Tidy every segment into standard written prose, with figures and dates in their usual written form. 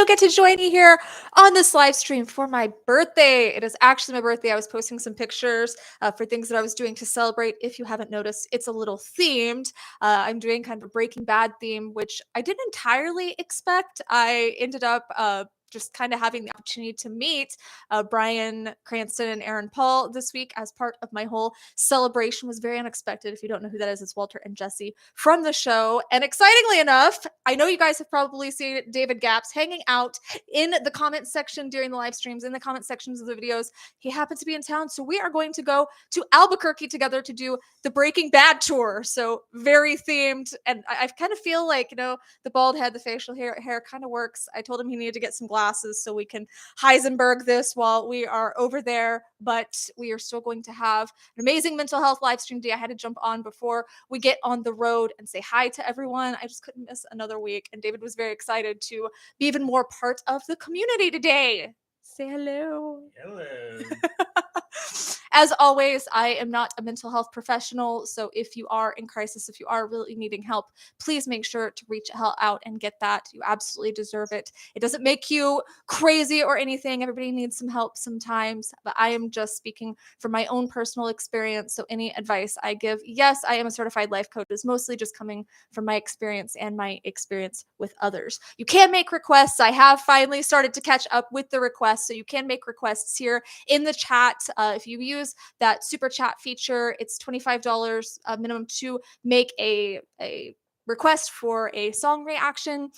you get to join me here on this live stream for my birthday. It is actually my birthday. I was posting some pictures for things that I was doing to celebrate. If you haven't noticed, it's a little themed. I'm doing kind of a Breaking Bad theme, which I didn't entirely expect. I ended up just kind of having the opportunity to meet Bryan Cranston and Aaron Paul this week as part of my whole celebration. Was very unexpected. If you don't know who that is, it's Walter and Jesse from the show. And excitingly enough, I know you guys have probably seen David Gaps hanging out in the comment section during the live streams, in the comment sections of the videos. He happened to be in town, so we are going to go to Albuquerque together to do the Breaking Bad tour. So very themed, and I kind of feel like, the bald head, the facial hair kind of works. I told him he needed to get some glasses so we can Heisenberg this while we are over there, but we are still going to have an amazing mental health live stream day. I had to jump on before we get on the road and say hi to everyone. I just couldn't miss another week, and David was very excited to be even more part of the community today. Say hello. Hello. As always, I am not a mental health professional, so if you are in crisis, if you are really needing help, please make sure to reach out and get that. You absolutely deserve it. It doesn't make you crazy or anything. Everybody needs some help sometimes, but I am just speaking from my own personal experience, so any advice I give, yes, I am a certified life coach, is mostly just coming from my experience and my experience with others. You can make requests. I have finally started to catch up with the requests, so you can make requests here in the chat. If you use that super chat feature, it's $25 minimum to make a request for a song reaction.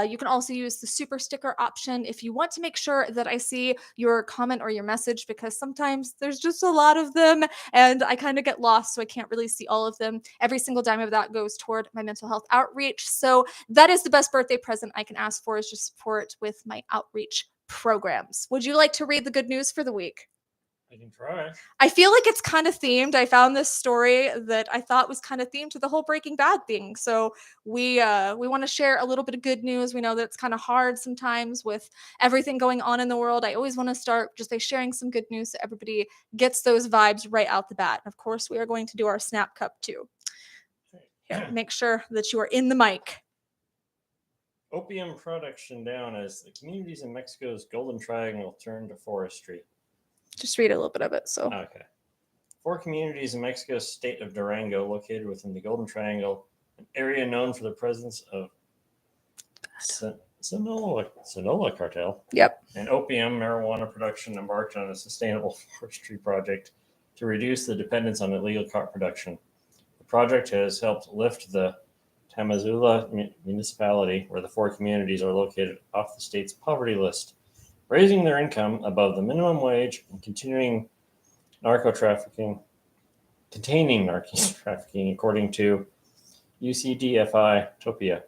You can also use the super sticker option if you want to make sure that I see your comment or your message, because sometimes there's just a lot of them and I kind of get lost, so I can't really see all of them. Every single dime of that goes toward my mental health outreach. So that is the best birthday present I can ask for, is just support with my outreach programs. Would you like to read the good news for the week? I can try. I feel like it's kind of themed. I found this story that I thought was kind of themed to the whole Breaking Bad thing. So we want to share a little bit of good news. We know that it's kind of hard sometimes with everything going on in the world. I always want to start just by sharing some good news so everybody gets those vibes right out the bat. And of course, we are going to do our snap cup too. Here, make sure that you are in the mic. Opium production down as the communities in Mexico's Golden Triangle turn to forestry. Just read a little bit of it. So okay. 4 communities in Mexico's state of Durango, located within the Golden Triangle, an area known for the presence of Sinaloa cartel. Yep. And opium marijuana production, embarked on a sustainable forestry project to reduce the dependence on illegal crop production. The project has helped lift the Tamazula municipality, where the 4 communities are located, off the state's poverty list, raising their income above the minimum wage and containing narco trafficking, according to UCDFI Topia.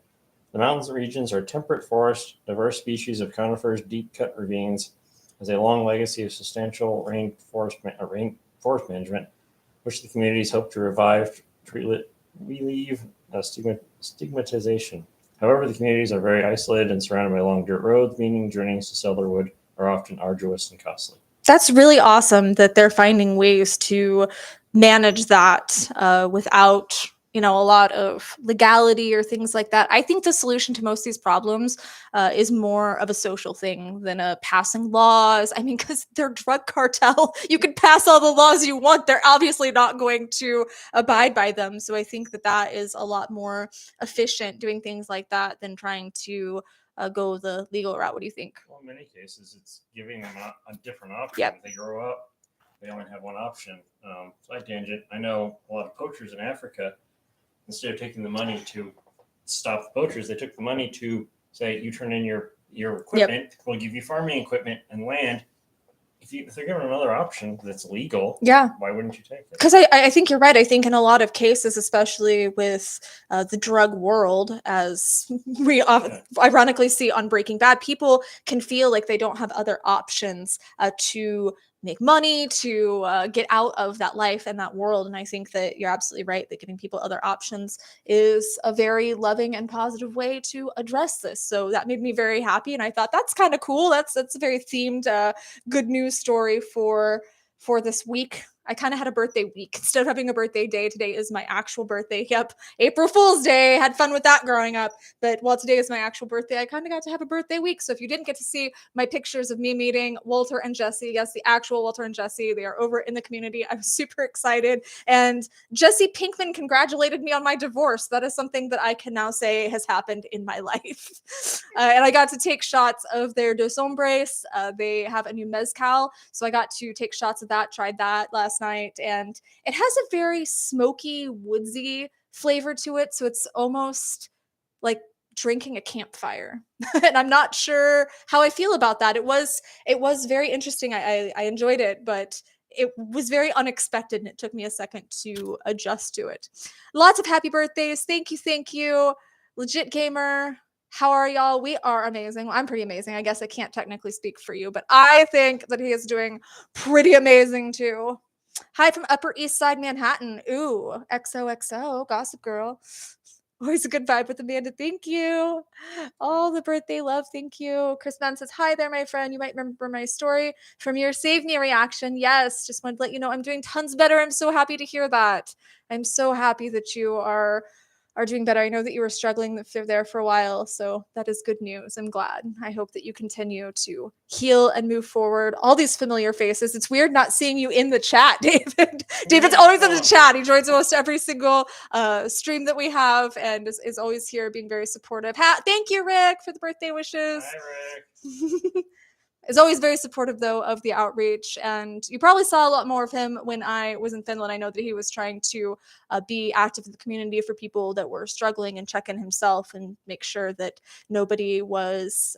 The mountains regions are temperate forests, diverse species of conifers, deep-cut ravines, has a long legacy of substantial rainforest management, which the communities hope to revive to relieve stigmatization. However, the communities are very isolated and surrounded by long dirt roads, meaning journeys to sell their wood are often arduous and costly. That's really awesome that they're finding ways to manage that without, a lot of legality or things like that. I think the solution to most of these problems is more of a social thing than passing laws. I mean, because they're drug cartel, you can pass all the laws you want. They're obviously not going to abide by them. So I think that is a lot more efficient, doing things like that, than trying to go the legal route. What do you think? Well, in many cases, it's giving them a different option. Yep. They grow up, they only have one option. Side tangent, I know a lot of poachers in Africa, instead of taking the money to stop the poachers, they took the money to say, you turn in your equipment, yep, we'll give you farming equipment and land. If they're given another option that's legal, yeah, why wouldn't you take it? Because I think you're right. I think in a lot of cases, especially with the drug world, as we ironically see on Breaking Bad, people can feel like they don't have other options to make money, to get out of that life and that world. And I think that you're absolutely right that giving people other options is a very loving and positive way to address this. So that made me very happy. And I thought that's kind of cool. That's a very themed good news story for this week. I kind of had a birthday week. Instead of having a birthday day, today is my actual birthday. Yep. April Fool's Day. Had fun with that growing up. But while today is my actual birthday, I kind of got to have a birthday week. So if you didn't get to see my pictures of me meeting Walter and Jesse, yes, the actual Walter and Jesse, they are over in the community. I was super excited. And Jesse Pinkman congratulated me on my divorce. That is something that I can now say has happened in my life. And I got to take shots of their Dos Hombres. They have a new mezcal. So I got to take shots of that, tried that last night. And it has a very smoky, woodsy flavor to it. So it's almost like drinking a campfire. And I'm not sure how I feel about that. It was very interesting. I enjoyed it, but it was very unexpected and it took me a second to adjust to it. Lots of happy birthdays. Thank you. Legit Gamer. How are y'all? We are amazing. Well, I'm pretty amazing. I guess I can't technically speak for you, but I think that he is doing pretty amazing too. Hi from Upper East Side Manhattan. Ooh, XOXO, Gossip Girl. Always a good vibe with Amanda. Thank you. All the birthday love. Thank you. Chris Mann says, hi there, my friend. You might remember my story from your Save Me reaction. Yes, just wanted to let you know I'm doing tons better. I'm so happy to hear that. I'm so happy that you are doing better. I know that you were struggling there for a while, so that is good news. I'm glad. I hope that you continue to heal and move forward. All these familiar faces. It's weird not seeing you in the chat, David. David's always in the chat. He joins almost every single stream that we have and is always here being very supportive. Thank you, Rick, for the birthday wishes. Hi, Rick. Is always very supportive, though, of the outreach. And you probably saw a lot more of him when I was in Finland. I know that he was trying to be active in the community for people that were struggling and check in himself and make sure that nobody was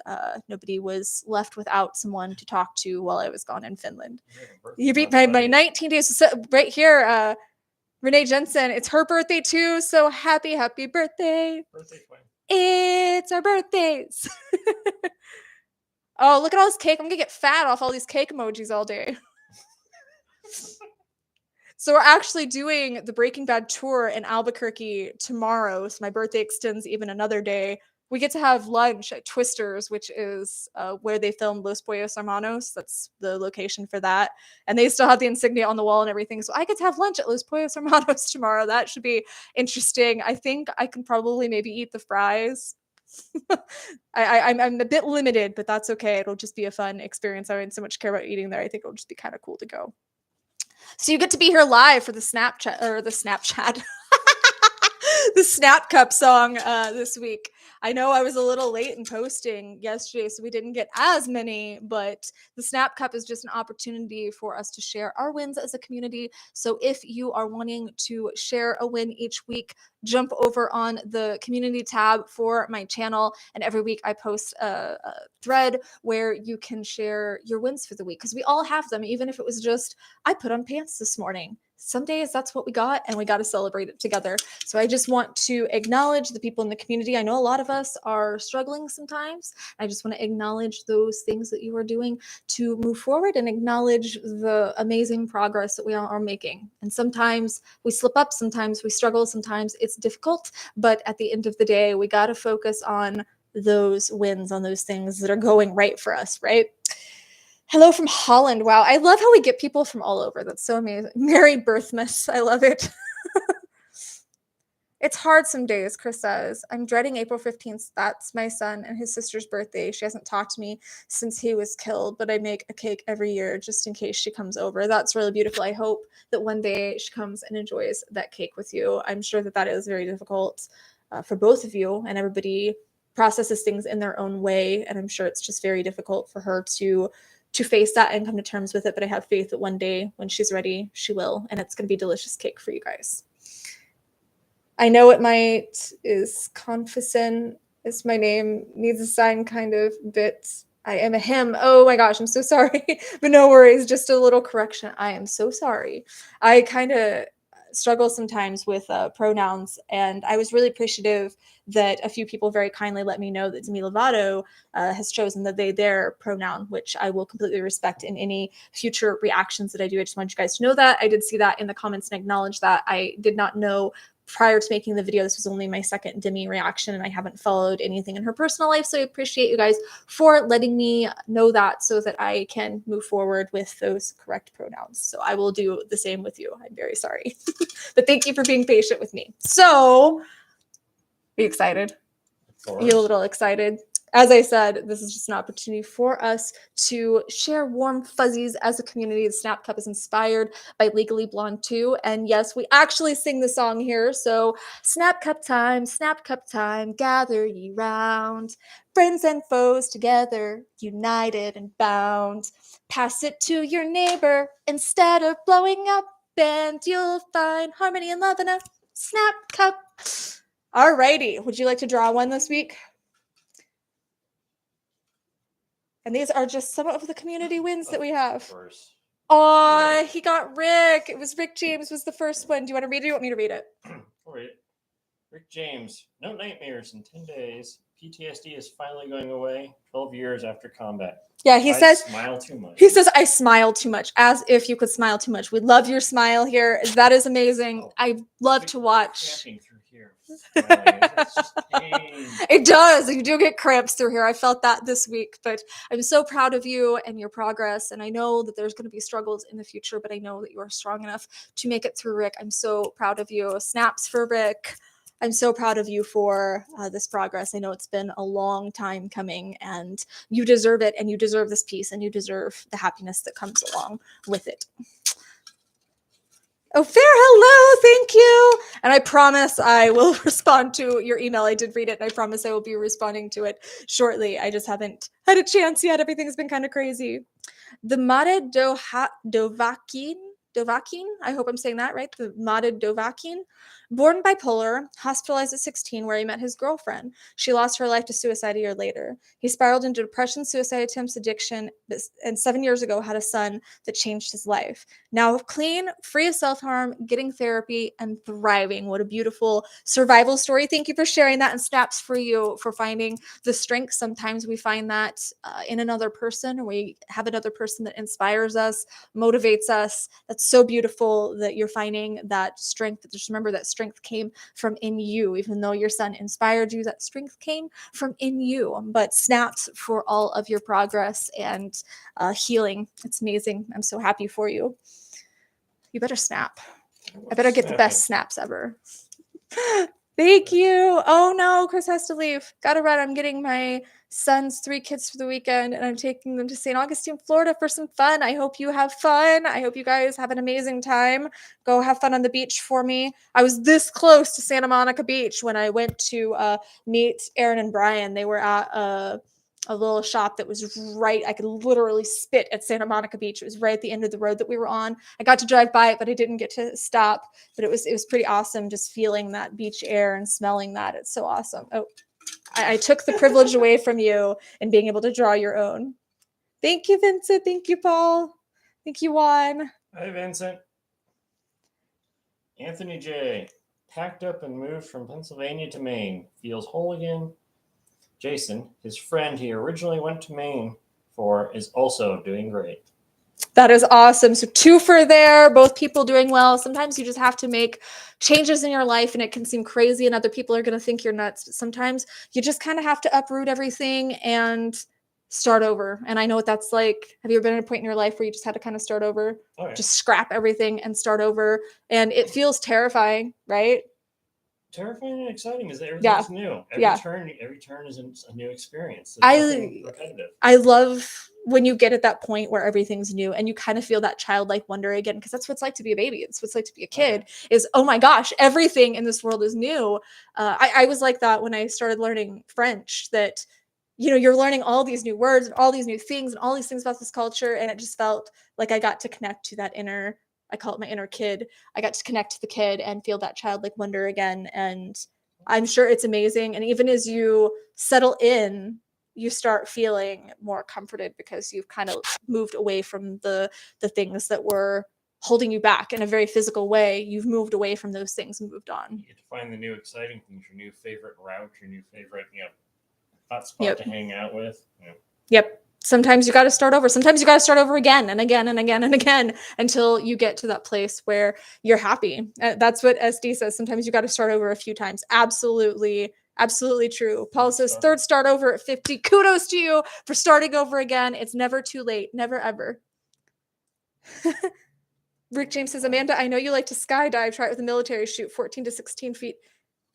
left without someone to talk to while I was gone in Finland. You beat my 19 days. So right here, Renee Jensen, it's her birthday too. So happy birthday. Birthday twin. It's our birthdays. Oh, look at all this cake. I'm going to get fat off all these cake emojis all day. So we're actually doing the Breaking Bad tour in Albuquerque tomorrow. So my birthday extends even another day. We get to have lunch at Twister's, which is where they filmed Los Pollos Hermanos. That's the location for that. And they still have the insignia on the wall and everything. So I get to have lunch at Los Pollos Hermanos tomorrow. That should be interesting. I think I can probably maybe eat the fries. I'm a bit limited, but that's okay. It'll just be a fun experience. I don't so much care about eating there. I think it'll just be kind of cool to go. So you get to be here live for the Snapchat, the Snap Cup song this week. I know I was a little late in posting yesterday, so we didn't get as many, but the Snap Cup is just an opportunity for us to share our wins as a community. So if you are wanting to share a win each week, jump over on the community tab for my channel. And every week I post a thread where you can share your wins for the week, because we all have them, even if it was just, I put on pants this morning. Some days that's what we got, and we got to celebrate it together. So I just want to acknowledge the people in the community. I know a lot of us are struggling sometimes. I just want to acknowledge those things that you are doing to move forward and acknowledge the amazing progress that we are making. And sometimes we slip up, sometimes we struggle, sometimes it's difficult. But at the end of the day, we got to focus on those wins, on those things that are going right for us, right? Hello from Holland. Wow. I love how we get people from all over. That's so amazing. Merry Birthmas. I love it. It's hard some days, Chris says. I'm dreading April 15th. That's my son and his sister's birthday. She hasn't talked to me since he was killed, but I make a cake every year just in case she comes over. That's really beautiful. I hope that one day she comes and enjoys that cake with you. I'm sure that that is very difficult for both of you, and everybody processes things in their own way. And I'm sure it's just very difficult for her to face that and come to terms with it. But I have faith that one day when she's ready, she will. And it's going to be delicious cake for you guys. I know it might is Confison is my name, needs a sign kind of bit. I am a him. Oh my gosh, I'm so sorry. But no worries, just a little correction. I am so sorry. I kind of struggle sometimes with pronouns, and I was really appreciative that a few people very kindly let me know that Demi Lovato has chosen the they their pronoun, which I will completely respect in any future reactions that I do. I just want you guys to know that. I did see that in the comments and acknowledge that. I did not know prior to making the video, this was only my second Demi reaction, and I haven't followed anything in her personal life. So I appreciate you guys for letting me know that so that I can move forward with those correct pronouns. So I will do the same with you. I'm very sorry. But thank you for being patient with me. So, are you excited? Are you a little excited? As I said, this is just an opportunity for us to share warm fuzzies as a community. The Snap Cup is inspired by Legally Blonde 2. And yes, we actually sing the song here. So Snap Cup time, gather ye round. Friends and foes together, united and bound. Pass it to your neighbor instead of blowing up. And you'll find harmony and love in a Snap Cup. Alrighty, would you like to draw one this week? And these are just some of the community wins that we have. Oh, he got Rick. It was Rick James was the first one. Do you want to read it or do you want me to read it? I'll read it. Rick James, no nightmares in 10 days. PTSD is finally going away 12 years after combat. Yeah, he says, smile too much. He says, I smile too much, as if you could smile too much. We love your smile here. That is amazing. Oh, I love to watch. Through here. It's just pain. It does. You do get cramps through here. I felt that this week, but I'm so proud of you and your progress. And I know that there's going to be struggles in the future, but I know that you are strong enough to make it through, Rick. I'm so proud of you. Snaps for Rick. I'm so proud of you for this progress. I know it's been a long time coming and you deserve it and you deserve this peace and you deserve the happiness that comes along with it. Oh, Fair, hello, thank you. And I promise I will respond to your email. I did read it and I promise I will be responding to it shortly. I just haven't had a chance yet. Everything's been kind of crazy. The Mare Dovakin, I hope I'm saying that right, the Mare Dovakin, born bipolar, hospitalized at 16 where he met his girlfriend. She lost her life to suicide a year later. He spiraled into depression, suicide attempts, addiction, and 7 years ago had a son that changed his life. Now clean, free of self-harm, getting therapy, and thriving. What a beautiful survival story. Thank you for sharing that, and snaps for you for finding the strength. Sometimes we find that in another person, or we have another person that inspires us, motivates us. That's so beautiful that you're finding that strength. Just remember that strength came from in you. Even though your son inspired you, that strength came from in you. But snaps for all of your progress and healing. It's amazing. I'm so happy for you. You better snap. I better get the best snaps ever. Thank you. Oh no, Chris has to leave. Gotta run. I'm getting my son's 3 kids for the weekend and I'm taking them to St. Augustine, Florida for some fun. I hope you have fun. I hope you guys have an amazing time. Go have fun on the beach for me. I was this close to Santa Monica Beach when I went to meet Aaron and Brian. They were at a little shop that was right. I could literally spit at Santa Monica Beach. It was right at the end of the road that we were on. I got to drive by it, but I didn't get to stop. But it was pretty awesome just feeling that beach air and smelling that. It's so awesome. Oh, I took the privilege away from you and being able to draw your own. Thank you, Vincent. Thank you, Paul. Thank you, Juan. Hi, Vincent. Anthony J. Packed up and moved from Pennsylvania to Maine. Feels whole again. Jason, his friend he originally went to Maine for, is also doing great. That is awesome. So 2 for there, both people doing well. Sometimes you just have to make changes in your life and it can seem crazy and other people are going to think you're nuts. But sometimes you just kind of have to uproot everything and start over. And I know what that's like. Have you ever been at a point in your life where you just had to kind of start over? Oh, yeah. Just scrap everything and start over. And it feels terrifying, right? Terrifying and exciting is that everything's new. Every turn is a new experience. I love when you get at that point where everything's new and you kind of feel that childlike wonder again, because that's what it's like to be a baby. It's what it's like to be a kid. Is, oh my gosh, everything in this world is new. I was like that when I started learning French, that you're learning all these new words and all these new things and all these things about this culture, and it just felt like I got to connect to that inner, I call it my inner kid. I got to connect to the kid and feel that childlike wonder again. And I'm sure it's amazing. And even as you settle in, you start feeling more comforted because you've kind of moved away from the things that were holding you back in a very physical way. You've moved away from those things and moved on. You get to find the new exciting things, your new favorite route, your new favorite, hot spot to hang out with. Yep. Sometimes you got to start over. Sometimes you got to start over again and again and again and again until you get to that place where you're happy. That's what SD says. Sometimes you got to start over a few times. Absolutely, absolutely true. Paul says, third start over at 50. Kudos to you for starting over again. It's never too late. Never, ever. Rick James says, Amanda, I know you like to skydive. Try it with a military chute, 14 to 16 feet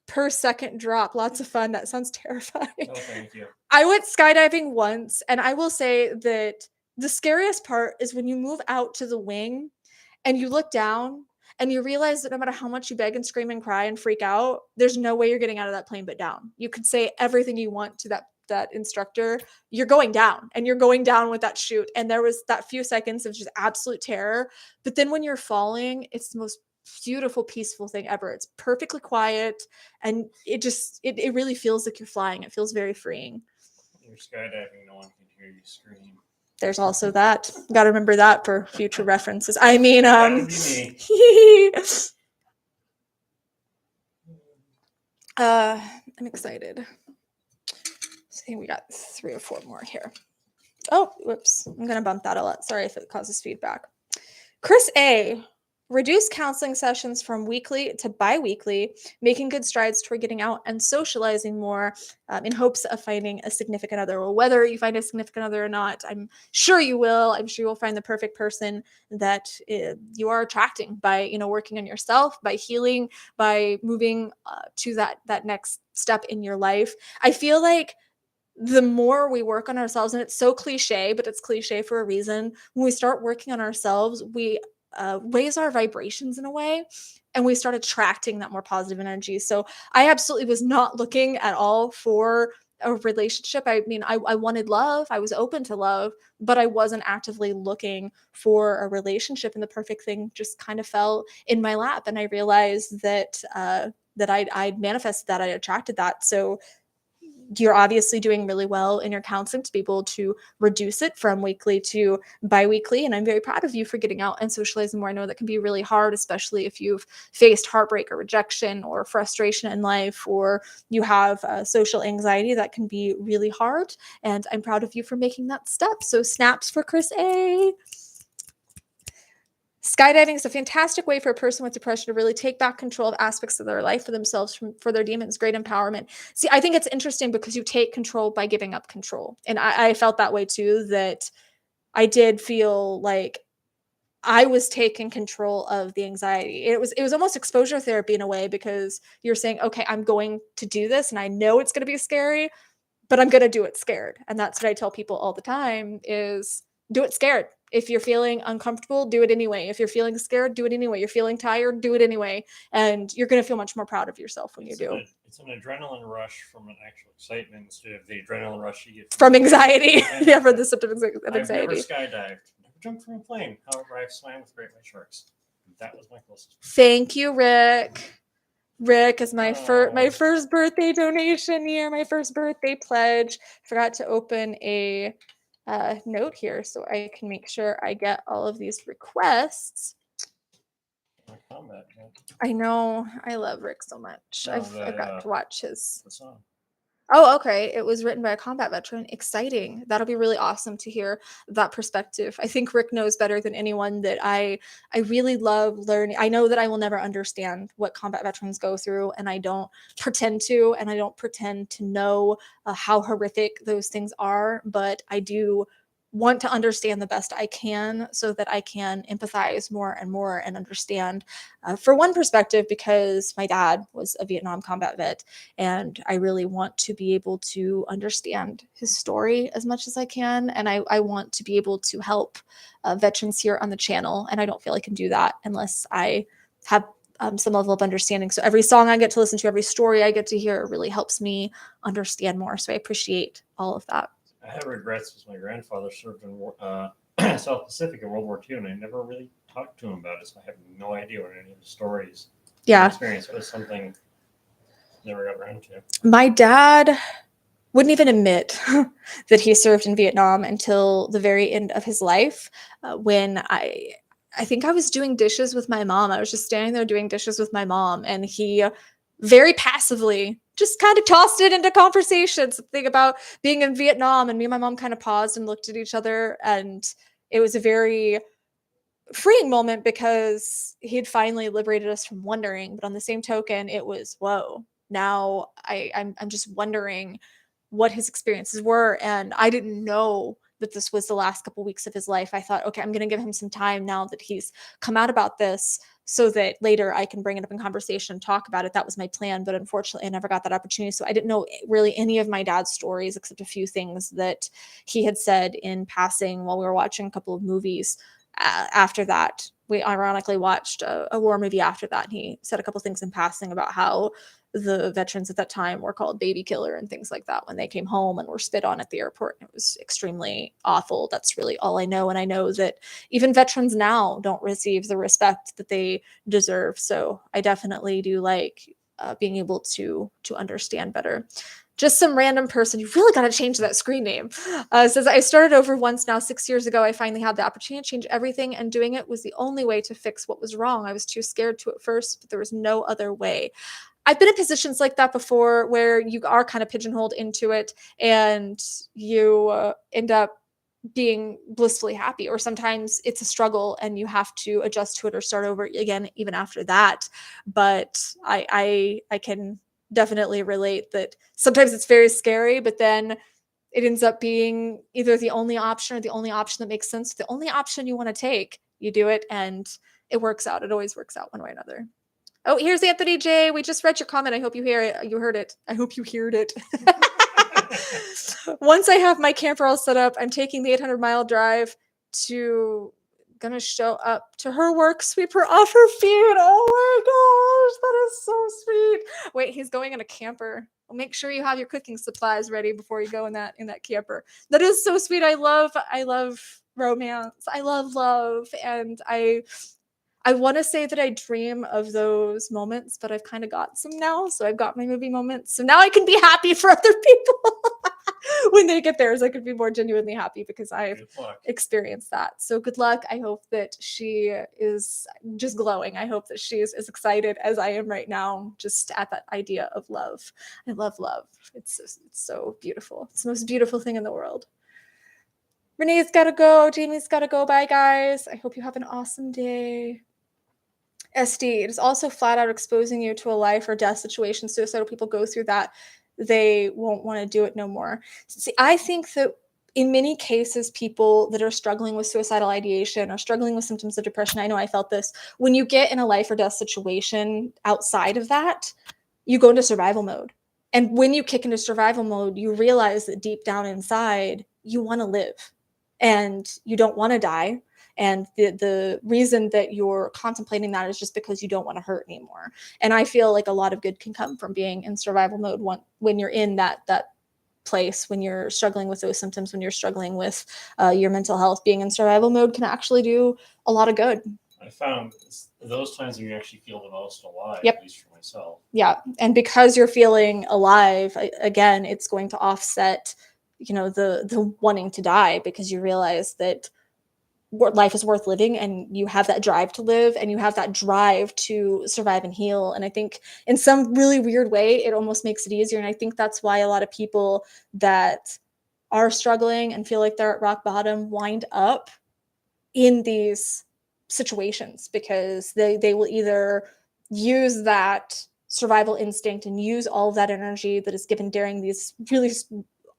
per second drop. Lots of fun. That sounds terrifying. Oh, thank you. I went skydiving once, and I will say that the scariest part is when you move out to the wing and you look down and you realize that no matter how much you beg and scream and cry and freak out, there's no way you're getting out of that plane but down. You could say everything you want to that instructor, you're going down, and you're going down with that chute. And there was that few seconds of just absolute terror. But then when you're falling, it's the most beautiful, peaceful thing ever. It's perfectly quiet, and it really feels like you're flying. It feels very freeing. You're skydiving, no one can hear you scream. There's also that. Got to remember that for future references. I mean, That would be me. I'm excited. I think we got 3 or 4 more here. Oh, whoops. I'm going to bump that a lot. Sorry if it causes feedback. Chris A. Reduce counseling sessions from weekly to bi-weekly, making good strides toward getting out and socializing more in hopes of finding a significant other. Well, whether you find a significant other or not, I'm sure you will. I'm sure you'll find the perfect person that you are attracting by, working on yourself, by healing, by moving to that next step in your life. I feel like the more we work on ourselves, and it's so cliche, but it's cliche for a reason. When we start working on ourselves, we raise our vibrations in a way, and we start attracting that more positive energy. So I absolutely was not looking at all for a relationship. I mean, I wanted love. I was open to love, but I wasn't actively looking for a relationship. And the perfect thing just kind of fell in my lap. And I realized that I'd manifested that, I attracted that. So you're obviously doing really well in your counseling to be able to reduce it from weekly to bi-weekly. And I'm very proud of you for getting out and socializing more. I know that can be really hard, especially if you've faced heartbreak or rejection or frustration in life, or you have social anxiety. That can be really hard. And I'm proud of you for making that step. So snaps for Chris A. Skydiving is a fantastic way for a person with depression to really take back control of aspects of their life for themselves, for their demons. Great empowerment. See, I think it's interesting because you take control by giving up control. And I felt that way too, that I did feel like I was taking control of the anxiety. It was almost exposure therapy in a way, because you're saying, okay, I'm going to do this and I know it's going to be scary, but I'm going to do it scared. And that's what I tell people all the time is do it scared. If you're feeling uncomfortable, do it anyway. If you're feeling scared, do it anyway. You're feeling tired, do it anyway. And you're going to feel much more proud of yourself when you do. It's an adrenaline rush from an actual excitement instead of the adrenaline rush you get from anxiety. Yeah, for the symptoms of anxiety. I've never skydived, never jumped from a plane. However, I've swam with great white sharks. That was my closest. Thank you, Rick. Rick is my first birthday donation year, my first birthday pledge. Forgot to open a note here so I can make sure I get all of these requests. I know. I love Rick so much. I've got to watch his. Oh, okay. It was written by a combat veteran. Exciting. That'll be really awesome to hear that perspective. I think Rick knows better than anyone that I really love learning. I know that I will never understand what combat veterans go through, and I don't pretend to, and I don't pretend to know how horrific those things are, but I do want to understand the best I can so that I can empathize more and more and understand for one perspective, because my dad was a Vietnam combat vet, and I really want to be able to understand his story as much as I can. And I want to be able to help veterans here on the channel. And I don't feel I can do that unless I have some level of understanding. So every song I get to listen to, every story I get to hear really helps me understand more. So I appreciate all of that. I have regrets because my grandfather served in South Pacific in World War II, and I never really talked to him about it, so I have no idea what any of the stories. Yeah, experience was something I never got around to. My dad wouldn't even admit that he served in Vietnam until the very end of his life, when I think I was doing dishes with my mom. I was just standing there doing dishes with my mom, and he very passively just kind of tossed it into conversation, something about being in Vietnam, and me and my mom kind of paused and looked at each other, and it was a very freeing moment because he had finally liberated us from wondering. But on the same token, it was, whoa, now I'm just wondering what his experiences were. And I didn't know that this was the last couple weeks of his life. I thought, okay, I'm going to give him some time now that he's come out about this, so that later I can bring it up in conversation and talk about it. That was my plan. But unfortunately, I never got that opportunity. So I didn't know really any of my dad's stories except a few things that he had said in passing while we were watching a couple of movies. After that, we ironically watched a war movie after that. And he said a couple things in passing about how the veterans at that time were called baby killer and things like that when they came home and were spit on at the airport. It was extremely awful. That's really all I know. And I know that even veterans now don't receive the respect that they deserve. So I definitely do like being able to understand better. Just some random person, you really got to change that screen name. Says, I started over once now 6 years ago. I finally had the opportunity to change everything, and doing it was the only way to fix what was wrong. I was too scared to at first, but there was no other way. I've been in positions like that before where you are kind of pigeonholed into it, and you end up being blissfully happy, or sometimes it's a struggle and you have to adjust to it or start over again even after that. But I can definitely relate that sometimes it's very scary, but then it ends up being either the only option or the only option that makes sense, the only option you want to take. You do it and it works out. It always works out one way or another. Oh, here's Anthony J. We just read your comment. I hope you hear it. You heard it. I hope you heard it. Once I have my camper all set up, I'm taking the 800-mile drive to gonna show up to her work, sweep her off her feet. Oh my gosh, that is so sweet. Wait, he's going in a camper. Well, make sure you have your cooking supplies ready before you go in that camper. That is so sweet. I love romance. I love love, and I want to say that I dream of those moments, but I've kind of got some now. So I've got my movie moments. So now I can be happy for other people when they get theirs. I could be more genuinely happy because I've experienced that. So good luck. I hope that she is just glowing. I hope that she is as excited as I am right now, just at that idea of love. I love love. It's so beautiful. It's the most beautiful thing in the world. Renee's got to go. Jamie's got to go. Bye, guys. I hope you have an awesome day. SD, it is also flat out exposing you to a life or death situation. Suicidal people go through that. They won't want to do it no more. See, I think that in many cases, people that are struggling with suicidal ideation or struggling with symptoms of depression, I know I felt this, when you get in a life or death situation outside of that, you go into survival mode. And when you kick into survival mode, you realize that deep down inside, you want to live and you don't want to die. And the reason that you're contemplating that is just because you don't want to hurt anymore. And I feel like a lot of good can come from being in survival mode when you're in that place, when you're struggling with those symptoms, when you're struggling with your mental health. Being in survival mode can actually do a lot of good. I found those times when you actually feel the most alive, yep. At least for myself. Yeah. And because you're feeling alive, again, it's going to offset, the wanting to die, because you realize that life is worth living and you have that drive to live and you have that drive to survive and heal. And I think in some really weird way, it almost makes it easier. And I think that's why a lot of people that are struggling and feel like they're at rock bottom wind up in these situations, because they will either use that survival instinct and use all of that energy that is given during these really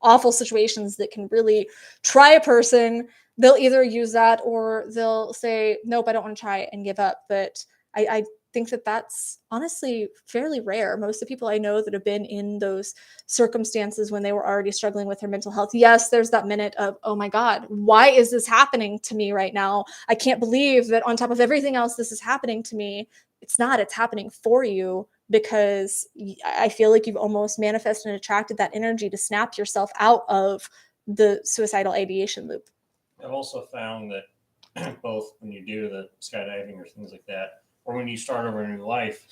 awful situations that can really try a person. They'll either use that or they'll say, nope, I don't want to try it, and give up. But I think that that's honestly fairly rare. Most of the people I know that have been in those circumstances when they were already struggling with their mental health, yes, there's that minute of, oh my God, why is this happening to me right now? I can't believe that on top of everything else, this is happening to me. It's not, it's happening for you, because I feel like you've almost manifested and attracted that energy to snap yourself out of the suicidal ideation loop. I've also found that both when you do the skydiving or things like that, or when you start over a new life,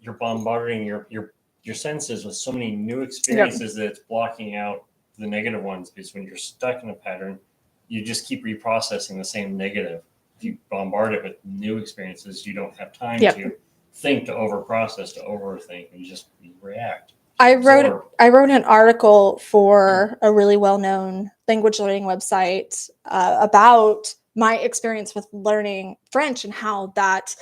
you're bombarding your senses with so many new experiences that it's blocking out the negative ones, because when you're stuck in a pattern, you just keep reprocessing the same negative. If you bombard it with new experiences, you don't have time to think, to over process, to overthink. You react. I wrote an article for a really well-known language learning website about my experience with learning French and how that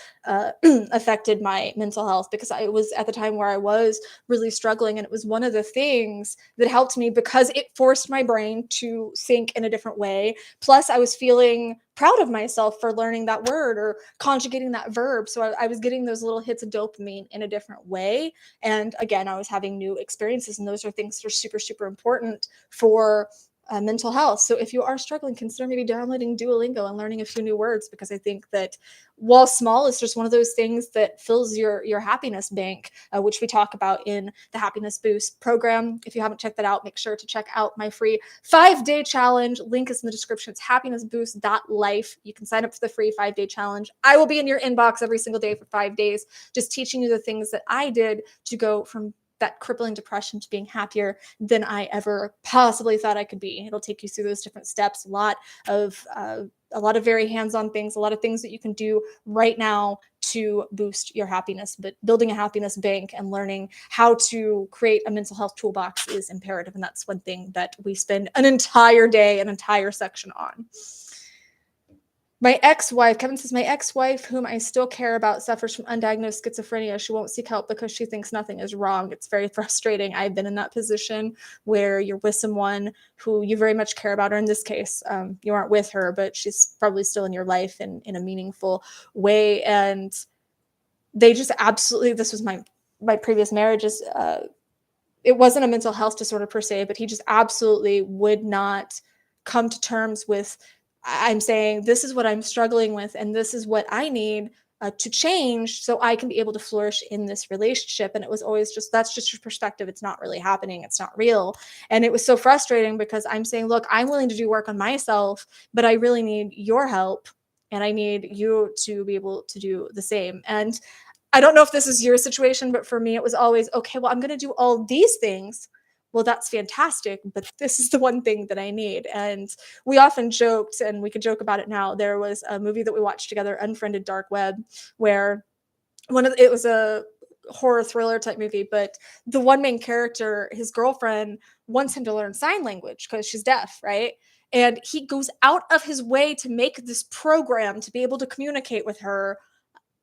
affected my mental health, because I was at the time where I was really struggling, and it was one of the things that helped me because it forced my brain to think in a different way. Plus, I was feeling proud of myself for learning that word or conjugating that verb. So I was getting those little hits of dopamine in a different way. And again, I was having new experiences, and those are things that are super, super important for mental health. So if you are struggling, consider maybe downloading Duolingo and learning a few new words, because I think that while small, it's just one of those things that fills your happiness bank, which we talk about in the Happiness Boost program. If you haven't checked that out, make sure to check out my free 5-day challenge. Link is in the description. It's happinessboost.life. You can sign up for the free 5-day challenge. I will be in your inbox every single day for 5 days, just teaching you the things that I did to go from that crippling depression to being happier than I ever possibly thought I could be. It'll take you through those different steps, a lot of very hands-on things, a lot of things that you can do right now to boost your happiness. But building a happiness bank and learning how to create a mental health toolbox is imperative. And that's one thing that we spend an entire day, an entire section on. My ex-wife, Kevin says, my ex-wife, whom I still care about, suffers from undiagnosed schizophrenia. She won't seek help because she thinks nothing is wrong. It's very frustrating. I've been in that position where you're with someone who you very much care about, or in this case, you aren't with her, but she's probably still in your life in a meaningful way. And they just absolutely, this was my previous marriages. It wasn't a mental health disorder per se, but he just absolutely would not come to terms with, I'm saying, this is what I'm struggling with, and this is what I need to change so I can be able to flourish in this relationship. And it was always just, that's just your perspective. It's not really happening. It's not real. And it was so frustrating because I'm saying, look, I'm willing to do work on myself, but I really need your help. And I need you to be able to do the same. And I don't know if this is your situation, but for me, it was always, okay, well, I'm going to do all these things. Well, that's fantastic, but this is the one thing that I need. And we often joked, and we could joke about it now. There was a movie that we watched together, Unfriended Dark Web, where it was a horror thriller type movie, but the one main character, his girlfriend, wants him to learn sign language because she's deaf, right? And he goes out of his way to make this program to be able to communicate with her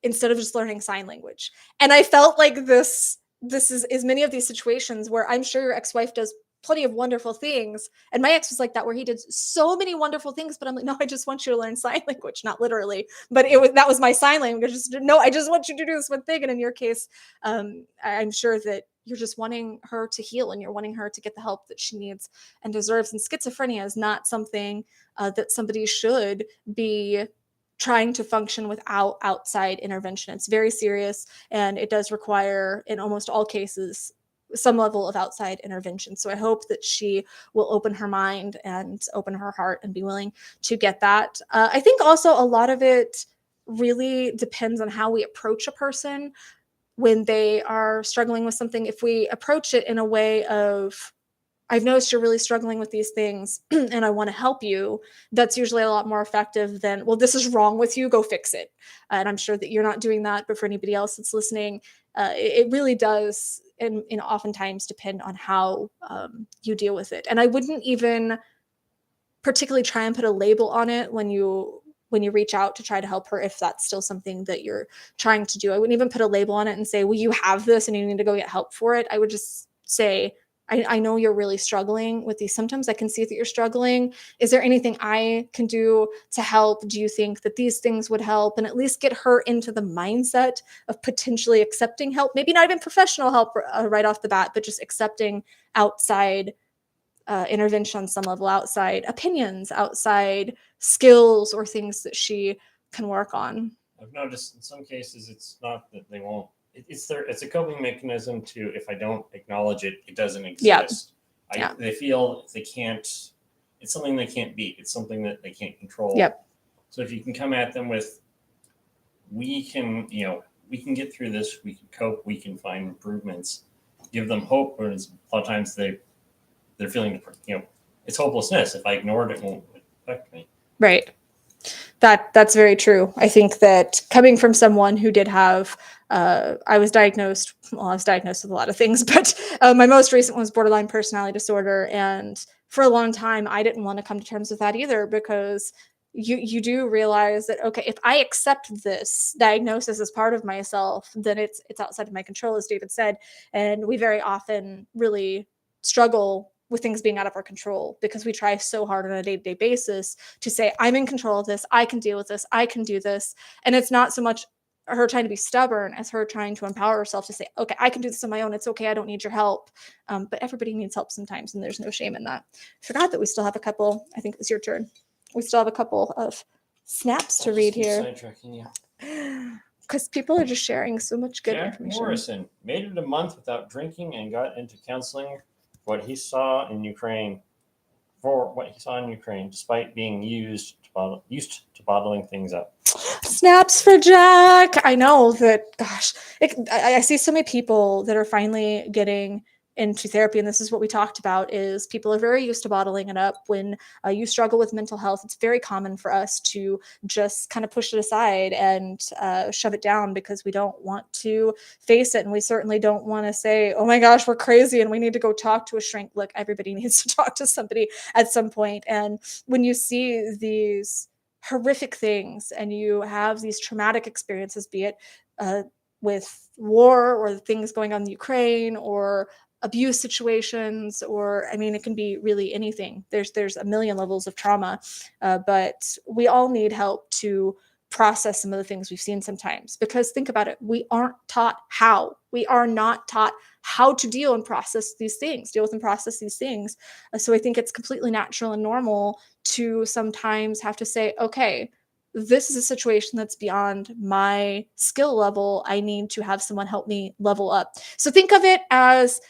instead of just learning sign language. And I felt like this is many of these situations where I'm sure your ex-wife does plenty of wonderful things. And my ex was like that, where he did so many wonderful things, but I'm like, no, I just want you to learn sign language, not literally, but that was my sign language. No, I just want you to do this one thing. And in your case, I'm sure that you're just wanting her to heal, and you're wanting her to get the help that she needs and deserves. And schizophrenia is not something that somebody should be trying to function without outside intervention. It's very serious, and it does require, in almost all cases, some level of outside intervention. So I hope that she will open her mind and open her heart and be willing to get that. I think also a lot of it really depends on how we approach a person when they are struggling with something. If we approach it in a way of, I've noticed you're really struggling with these things and I want to help you, that's usually a lot more effective than, well, this is wrong with you, go fix it. And I'm sure that you're not doing that, but for anybody else that's listening, it really does, and oftentimes depend on how you deal with it. And I wouldn't even particularly try and put a label on it when you reach out to try to help her, if that's still something that you're trying to do. I wouldn't even put a label on it and say, well, you have this and you need to go get help for it. I would just say, I know you're really struggling with these symptoms. I can see that you're struggling. Is there anything I can do to help? Do you think that these things would help? And at least get her into the mindset of potentially accepting help. Maybe not even professional help right off the bat, but just accepting outside intervention on some level, outside opinions, outside skills, or things that she can work on. I've noticed in some cases it's not that they won't. It's a coping mechanism to, if I don't acknowledge it, it doesn't exist. Yep. They feel they can't. It's something they can't beat. It's something that they can't control. Yep. So if you can come at them with, we can get through this. We can cope. We can find improvements. Give them hope. Whereas a lot of times they're feeling, it's hopelessness. If I ignored it, it won't affect me. Right. That's very true. I think that coming from someone who did have, I was diagnosed with a lot of things, but my most recent was borderline personality disorder. And for a long time, I didn't want to come to terms with that either, because you do realize that, okay, if I accept this diagnosis as part of myself, then it's outside of my control, as David said. And we very often really struggle with things being out of our control, because we try so hard on a day-to-day basis to say, I'm in control of this, I can deal with this, I can do this. And it's not so much her trying to be stubborn as her trying to empower herself to say, okay, I can do this on my own, it's okay, I don't need your help. But everybody needs help sometimes, and there's no shame in that. Forgot that we still have a couple. I think it was your turn. We still have a couple of snaps to read here, Sidetracking you. because people are just sharing so much good Jack information. Morrison made it a month without drinking and got into counseling for what he saw in Ukraine, despite being used to bottling things up. Snaps for Jack. I know that, gosh, I see so many people that are finally getting into therapy, and this is what we talked about, is people are very used to bottling it up. When you struggle with mental health, it's very common for us to just kind of push it aside and shove it down, because we don't want to face it, and we certainly don't want to say, oh my gosh, we're crazy and we need to go talk to a shrink. Look, everybody needs to talk to somebody at some point. And when you see these horrific things and you have these traumatic experiences, be it with war or things going on in Ukraine, or abuse situations, or I mean, it can be really anything. There's a million levels of trauma, but we all need help to process some of the things we've seen sometimes. Because think about it, we aren't taught how. We are not taught how to deal with and process these things. So I think it's completely natural and normal to sometimes have to say, okay, this is a situation that's beyond my skill level. I need to have someone help me level up. So think of it as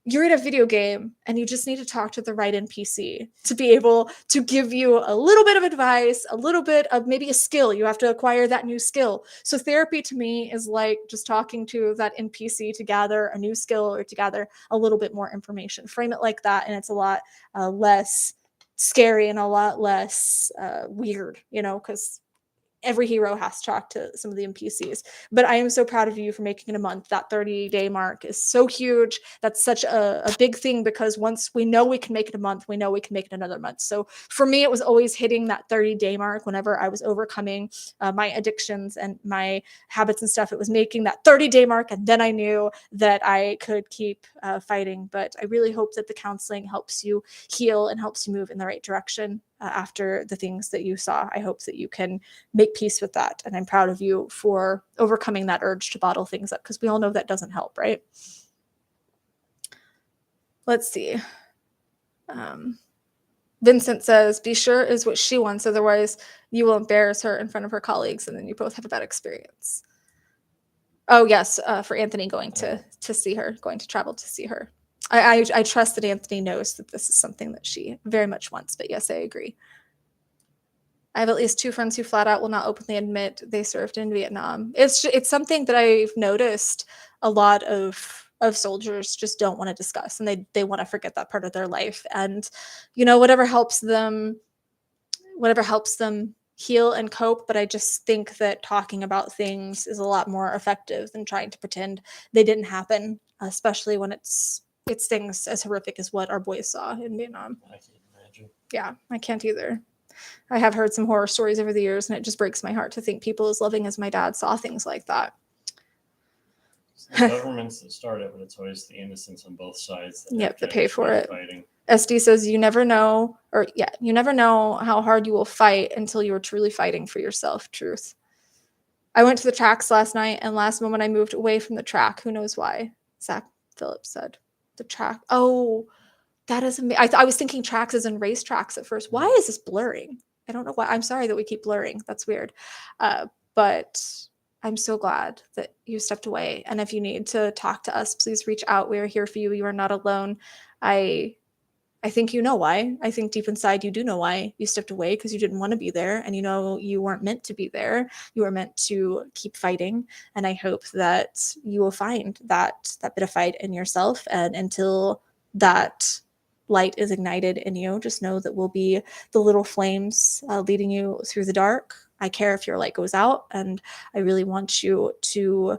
you're in a video game and you just need to talk to the right NPC to be able to give you a little bit of advice, a little bit of maybe a skill. You have to acquire that new skill. So therapy to me is like just talking to that NPC to gather a new skill, or to gather a little bit more information. Frame it like that, and it's a lot less scary and a lot less weird, because every hero has to talk to some of the NPCs. But I am so proud of you for making it a month. That 30-day mark is so huge. That's such a big thing, because once we know we can make it a month, we know we can make it another month. So for me, it was always hitting that 30-day mark whenever I was overcoming my addictions and my habits and stuff. It was making that 30-day mark, and then I knew that I could keep fighting. But I really hope that the counseling helps you heal and helps you move in the right direction after the things that you saw. I hope that you can make peace with that. And I'm proud of you for overcoming that urge to bottle things up, because we all know that doesn't help, right? Let's see. Vincent says, be sure is what she wants. Otherwise, you will embarrass her in front of her colleagues, and then you both have a bad experience. Oh, yes, for Anthony going to see her, going to travel to see her. I trust that Anthony knows that this is something that she very much wants. But yes, I agree. I have at least 2 friends who flat out will not openly admit they served in Vietnam. It's something that I've noticed a lot of soldiers just don't want to discuss, and they want to forget that part of their life. And whatever helps them heal and cope. But I just think that talking about things is a lot more effective than trying to pretend they didn't happen, especially when it's things as horrific as what our boys saw in Vietnam. I can't imagine. Yeah, I can't either. I have heard some horror stories over the years, and it just breaks my heart to think people as loving as my dad saw things like that. It's the governments that start it, but it's always the innocents on both sides that pay for it. Fighting. SD says, you never know how hard you will fight until you are truly fighting for yourself. Truth. I went to the tracks last night, and last moment I moved away from the track. Who knows why? Zach Phillips said. The track. Oh, that is amazing. I was thinking tracks as in race tracks at first. Why is this blurring? I don't know why. I'm sorry that we keep blurring. That's weird. But I'm so glad that you stepped away. And if you need to talk to us, please reach out. We are here for you. You are not alone. I think you know why. I think deep inside you do know why you stepped away, because you didn't want to be there, and you weren't meant to be there. You were meant to keep fighting, and I hope that you will find that bit of fight in yourself, and until that light is ignited in you, just know that we'll be the little flames leading you through the dark. I care if your light goes out, and I really want you to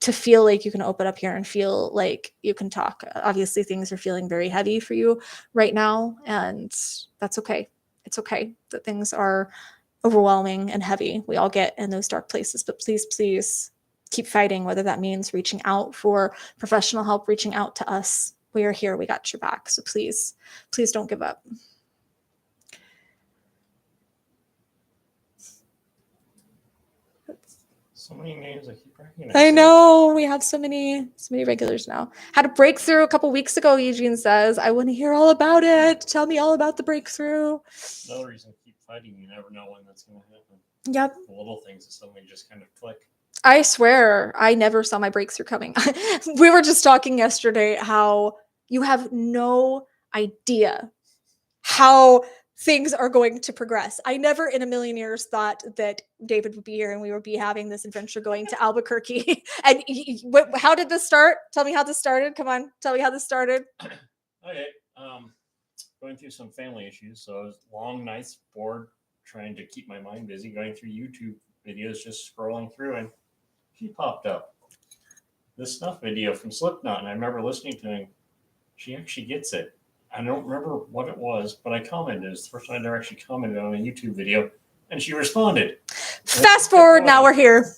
feel like you can open up here and feel like you can talk. Obviously, things are feeling very heavy for you right now, and that's okay. It's okay that things are overwhelming and heavy. We all get in those dark places, but please, please keep fighting, whether that means reaching out for professional help, reaching out to us. We are here. We got your back. So please, please don't give up. So many names I keep recognizing. I know, we have so many regulars now. Had a breakthrough a couple weeks ago, Eugene says. I want to hear all about it. Tell me all about the breakthrough. Another reason to keep fighting, you never know when that's going to happen. Yep. The little things that suddenly just kind of click. I swear, I never saw my breakthrough coming. We were just talking yesterday how you have no idea how things are going to progress. I never in a million years thought that David would be here and we would be having this adventure going to Albuquerque. And how did this start? Tell me how this started. Come on, tell me how this started. Okay. Going through some family issues. So I was long nights, bored, trying to keep my mind busy, going through YouTube videos, just scrolling through, and she popped up. This snuff video from Slipknot, and I remember listening to it. She actually gets it. I don't remember what it was, but I commented. It's the first time I ever actually commented on a YouTube video, and she responded. Fast forward, now we're here.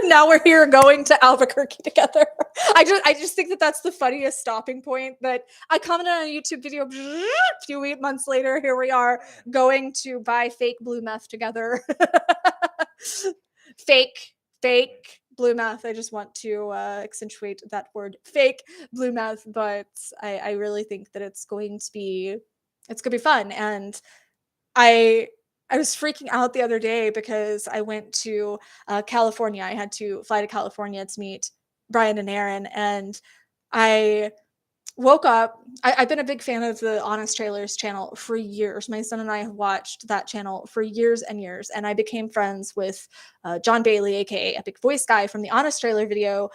Now we're here going to Albuquerque together. I just think that that's the funniest stopping point, that I commented on a YouTube video a few months later. Here we are going to buy fake blue meth together. fake blue meth. I just want to accentuate that word, fake blue meth, but I really think that it's going to be fun. And I was freaking out the other day because I went to California. I had to fly to California to meet Brian and Aaron, and I woke up. I've been a big fan of the Honest Trailers channel for years. My son and I have watched that channel for years and years, and I became friends with John Bailey, aka Epic Voice Guy, from the Honest Trailer video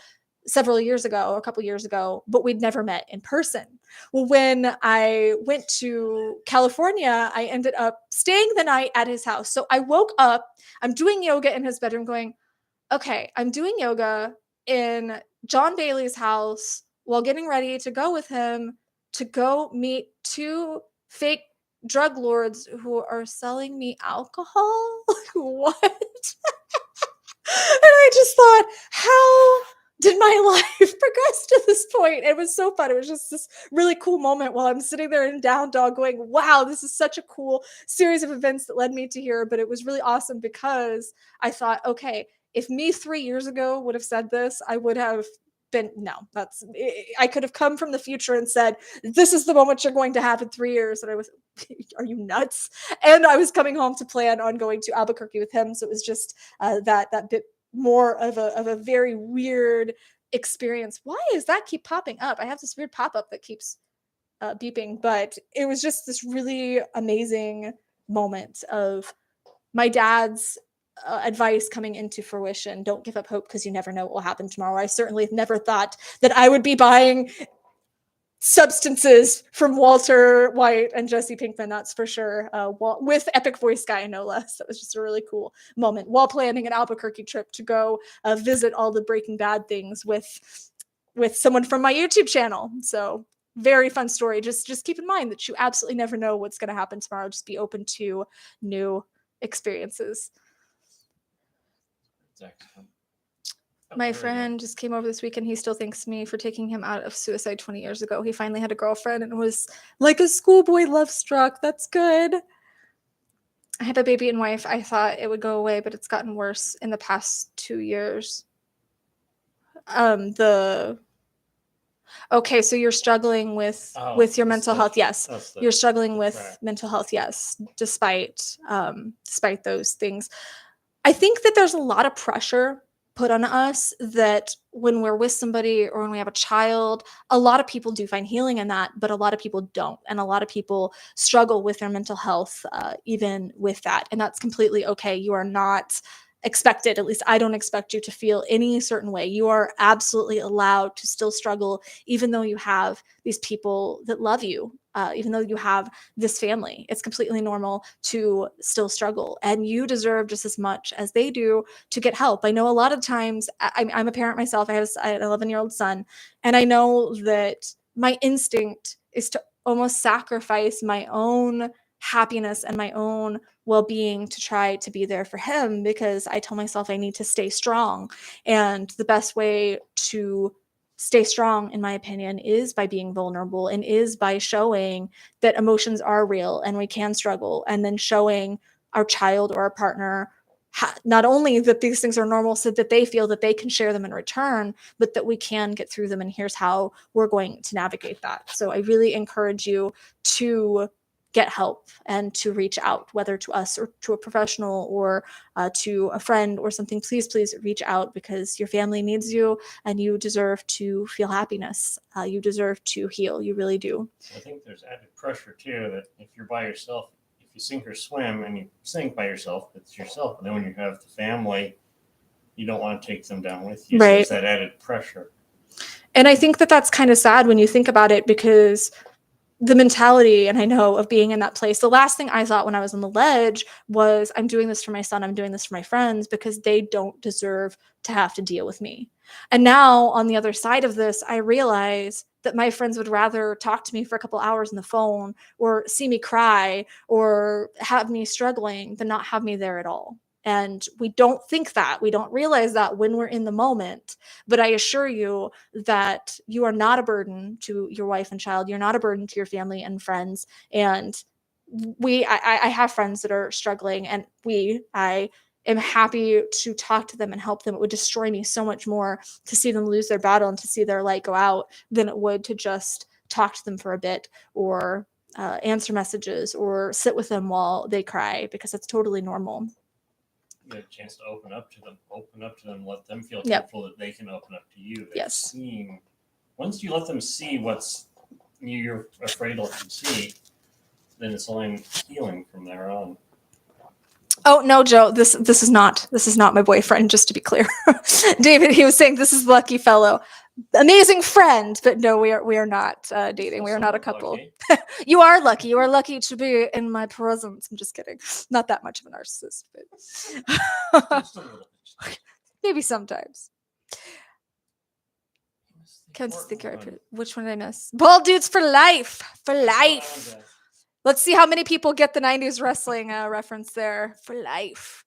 several years ago, a couple years ago, but we'd never met in person. Well, when I went to California, I ended up staying the night at his house. So I woke up, I'm doing yoga in his bedroom going, okay, I'm doing yoga in John Bailey's house while getting ready to go with him to go meet two fake drug lords who are selling me alcohol. What? And I just thought, how did my life progress to this point? It was so fun. It was just this really cool moment while I'm sitting there in down dog going, wow, this is such a cool series of events that led me to here. But it was really awesome because I thought, okay, if me 3 years ago would have said this, I would have been, no, I could have come from the future and said, this is the moment you're going to have in 3 years. And I was, are you nuts? And I was coming home to plan on going to Albuquerque with him. So it was just that bit more of a very weird experience. Why does that keep popping up? I have this weird pop-up that keeps beeping, but it was just this really amazing moment of my dad's advice coming into fruition. Don't give up hope because you never know what will happen tomorrow. I certainly never thought that I would be buying substances from Walter White and Jesse Pinkman, that's for sure, with Epic Voice Guy, no less. That was just a really cool moment while planning an Albuquerque trip to go visit all the Breaking Bad things with someone from my YouTube channel. So very fun story. Just keep in mind that you absolutely never know what's going to happen tomorrow. Just be open to new experiences. Exactly. My friend just came over this weekend. He still thanks me for taking him out of suicide 20 years ago. He finally had a girlfriend and was like a schoolboy love struck. That's good. I have a baby and wife. I thought it would go away, but it's gotten worse in the past 2 years. Okay, so you're struggling with your mental health. Yes, you're struggling with mental health. Yes, despite those things. I think that there's a lot of pressure put on us that when we're with somebody or when we have a child, a lot of people do find healing in that, but a lot of people don't. And a lot of people struggle with their mental health, even with that. And that's completely okay. You are not expected, at least I don't expect you to feel any certain way. You are absolutely allowed to still struggle, even though you have these people that love you even though you have this family. It's completely normal to still struggle, and you deserve just as much as they do to get help. I know a lot of times, I'm a parent myself. I have an 11-year-old son, and I know that my instinct is to almost sacrifice my own happiness and my own well-being to try to be there for him, because I tell myself I need to stay strong. And the best way to stay strong, in my opinion, is by being vulnerable, and is by showing that emotions are real and we can struggle, and then showing our child or our partner not only that these things are normal so that they feel that they can share them in return, but that we can get through them, and here's how we're going to navigate that. So I really encourage you to get help and to reach out, whether to us or to a professional or to a friend or something. Please reach out, because your family needs you, and you deserve to feel happiness. You deserve to heal. You really do. I think there's added pressure too, that if you're by yourself, if you sink or swim and you sink by yourself, it's yourself. And then when you have the family, you don't want to take them down with you. Right. So it's that added pressure. And I think that that's kind of sad when you think about it, because the mentality, and I know, of being in that place, the last thing I thought when I was on the ledge was, I'm doing this for my son, I'm doing this for my friends, because they don't deserve to have to deal with me. And now on the other side of this, I realize that my friends would rather talk to me for a couple hours on the phone, or see me cry, or have me struggling, than not have me there at all. And we don't think that, we don't realize that when we're in the moment. But I assure you that you are not a burden to your wife and child. You're not a burden to your family and friends. And I have friends that are struggling, and I am happy to talk to them and help them. It would destroy me so much more to see them lose their battle and to see their light go out, than it would to just talk to them for a bit, or answer messages, or sit with them while they cry, because it's totally normal. You get a chance to open up to them, let them feel Yep. comfortable that they can open up to you. Yes. Once you let them see what's you're afraid to let them see, then it's only healing from there on. Oh no, Joe, this is not my boyfriend, just to be clear. David, he was saying this is lucky fellow. Amazing friend, but no, we are not dating. We are not a couple. You are lucky. You are lucky to be in my presence. I'm just kidding. Not that much of a narcissist, but maybe sometimes. Kansas City, which one did I miss? Bald dudes for life. For life. Let's see how many people get the 90s wrestling reference there. For life.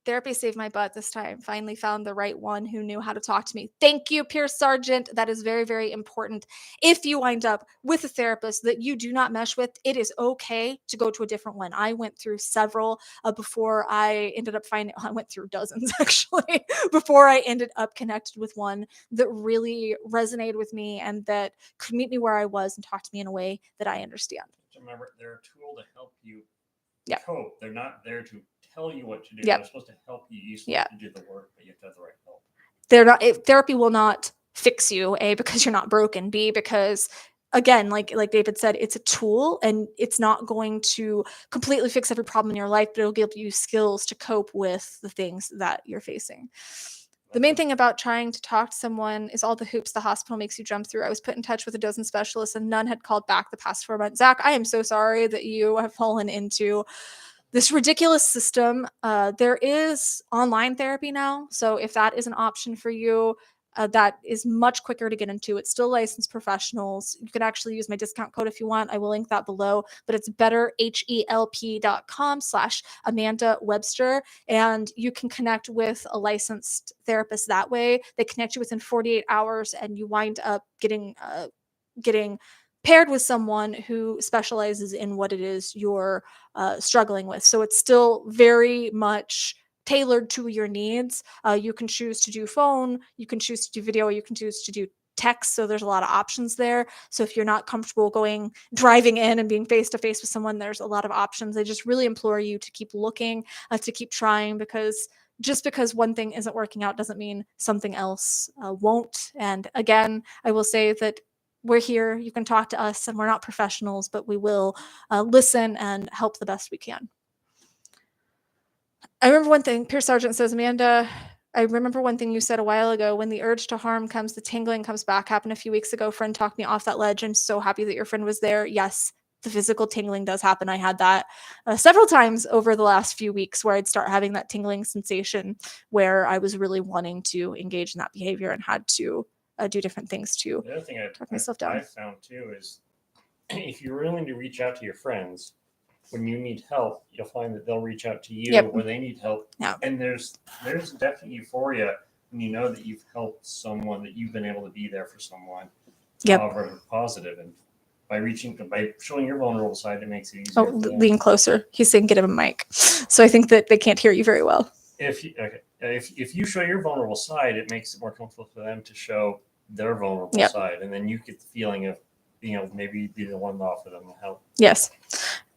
Therapy saved my butt this time. Finally found the right one who knew how to talk to me. Thank you, Pierce Sargent. That is very, very important. If you wind up with a therapist that you do not mesh with, it is okay to go to a different one. I went through several before I ended up I went through dozens actually, before I ended up connected with one that really resonated with me and that could meet me where I was and talk to me in a way that I understand. Remember, they're a tool to help you cope. They're not there to tell you what to do. Yep. They're supposed to help you. You're supposed to do the work, but you have to have the right help. Therapy will not fix you, A, because you're not broken, B, because again, like David said, it's a tool, and it's not going to completely fix every problem in your life, but it'll give you skills to cope with the things that you're facing. The main thing about trying to talk to someone is all the hoops the hospital makes you jump through. I was put in touch with a dozen specialists, and none had called back the past 4 months. Zach, I am so sorry that you have fallen into this ridiculous system. There is online therapy now. So if that is an option for you, that is much quicker to get into. It's still licensed professionals. You can actually use my discount code if you want. I will link that below, but it's betterhelp.com/Amanda Webster. And you can connect with a licensed therapist that way. They connect you within 48 hours, and you wind up getting paired with someone who specializes in what it is you're struggling with. So it's still very much tailored to your needs. You can choose to do phone, you can choose to do video, you can choose to do text. So there's a lot of options there. So if you're not comfortable driving in and being face to face with someone, there's a lot of options. I just really implore you to keep looking, to keep trying, because just because one thing isn't working out doesn't mean something else won't. And again, I will say that we're here. You can talk to us, and we're not professionals, but we will listen and help the best we can. I remember one thing. Pierce Sargent says, Amanda, I remember one thing you said a while ago, when the urge to harm comes, the tingling comes back. Happened a few weeks ago. Friend talked me off that ledge. I'm so happy that your friend was there. Yes, the physical tingling does happen. I had that several times over the last few weeks where I'd start having that tingling sensation where I was really wanting to engage in that behavior and had to do different things to The other thing talk myself down. I've found too is if you're willing to reach out to your friends, when you need help, you'll find that they'll reach out to you when they need help. Yeah. And there's definite euphoria when you know that you've helped someone, that you've been able to be there for someone. However, positive. And by showing your vulnerable side, it makes it easier. Oh, lean closer. He's saying get him a mic. So I think that they can't hear you very well. If you show your vulnerable side, it makes it more comfortable for them to show their vulnerable side. And then you get the feeling of being able to maybe be the one to offer them help. Yes.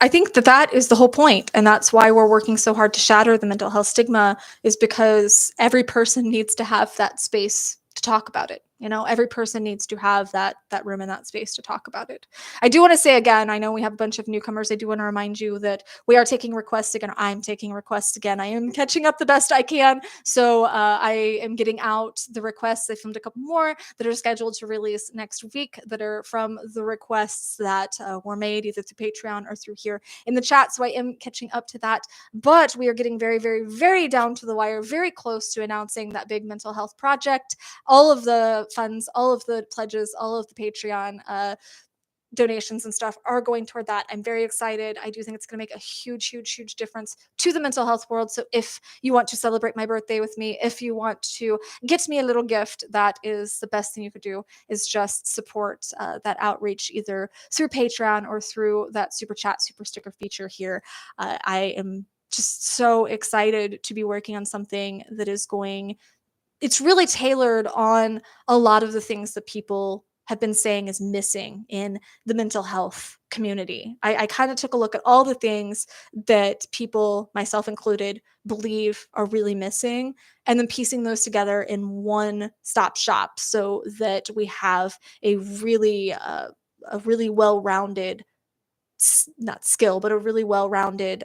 I think that is the whole point. And that's why we're working so hard to shatter the mental health stigma, is because every person needs to have that space to talk about it. You know, every person needs to have that room and that space to talk about it. I do want to say again, I know we have a bunch of newcomers. I do want to remind you that we are taking requests again. I'm taking requests again. I am catching up the best I can. So I am getting out the requests. I filmed a couple more that are scheduled to release next week that are from the requests that were made either through Patreon or through here in the chat. So I am catching up to that. But we are getting very, very, very down to the wire, very close to announcing that big mental health project. All of the funds, all of the pledges, all of the Patreon donations and stuff are going toward that. I'm very excited. I do think it's going to make a huge, huge, huge difference to the mental health world. So if you want to celebrate my birthday with me, if you want to get me a little gift, that is the best thing you could do, is just support that outreach either through Patreon or through that super chat, super sticker feature here. I am just so excited to be working on something that is it's really tailored on a lot of the things that people have been saying is missing in the mental health community. I kind of took a look at all the things that people, myself included, believe are really missing, and then piecing those together in one stop shop so that we have a really well-rounded, not skill, but a really well-rounded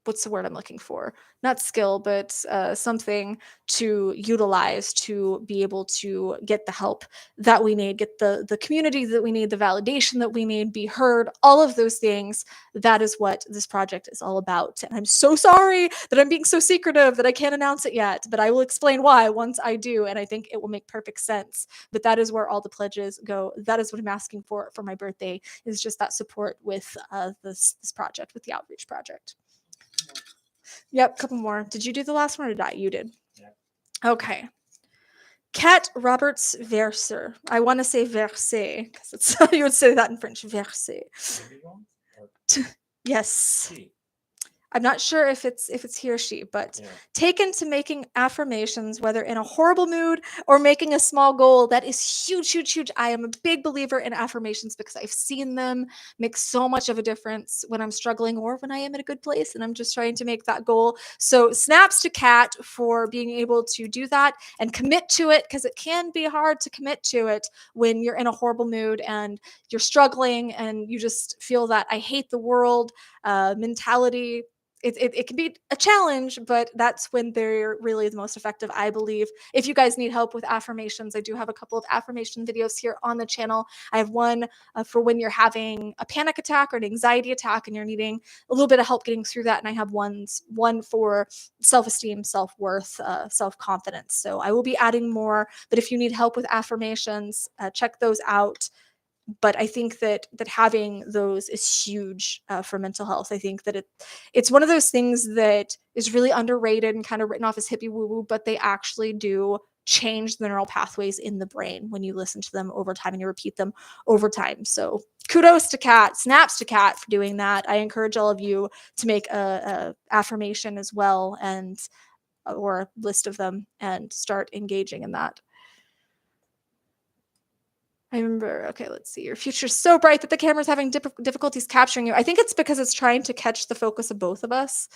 what's the word I'm looking for? Not skill, but something to utilize to be able to get the help that we need, get the community that we need, the validation that we need, be heard, all of those things. That is what this project is all about. And I'm so sorry that I'm being so secretive that I can't announce it yet, but I will explain why once I do. And I think it will make perfect sense. But that is where all the pledges go. That is what I'm asking for my birthday, is just that support with this project, with the outreach project. Yep, couple more. Did you do the last one or did I? You did. Yeah. Okay. Kat Roberts Verser. I want to say verser because you would say that in French. Verser. Yes. I'm not sure if it's he or she, but taken to making affirmations, whether in a horrible mood or making a small goal, that is huge, huge, huge. I am a big believer in affirmations because I've seen them make so much of a difference when I'm struggling or when I am in a good place and I'm just trying to make that goal. So snaps to Kat for being able to do that and commit to it, because it can be hard to commit to it when you're in a horrible mood and you're struggling and you just feel that I hate the world mentality. It can be a challenge, but that's when they're really the most effective, I believe. If you guys need help with affirmations, I do have a couple of affirmation videos here on the channel. I have one for when you're having a panic attack or an anxiety attack and you're needing a little bit of help getting through that. And I have one for self-esteem, self-worth, self-confidence. So I will be adding more, but if you need help with affirmations, check those out. But I think that having those is huge for mental health. I think that it's one of those things that is really underrated and kind of written off as hippie woo-woo, but they actually do change the neural pathways in the brain when you listen to them over time and you repeat them over time. So kudos to Kat, snaps to Kat for doing that. I encourage all of you to make a affirmation as well, and or a list of them, and start engaging in that. I remember, okay, let's see. Your future's so bright that the camera's having difficulties capturing you. I think it's because it's trying to catch the focus of both of us.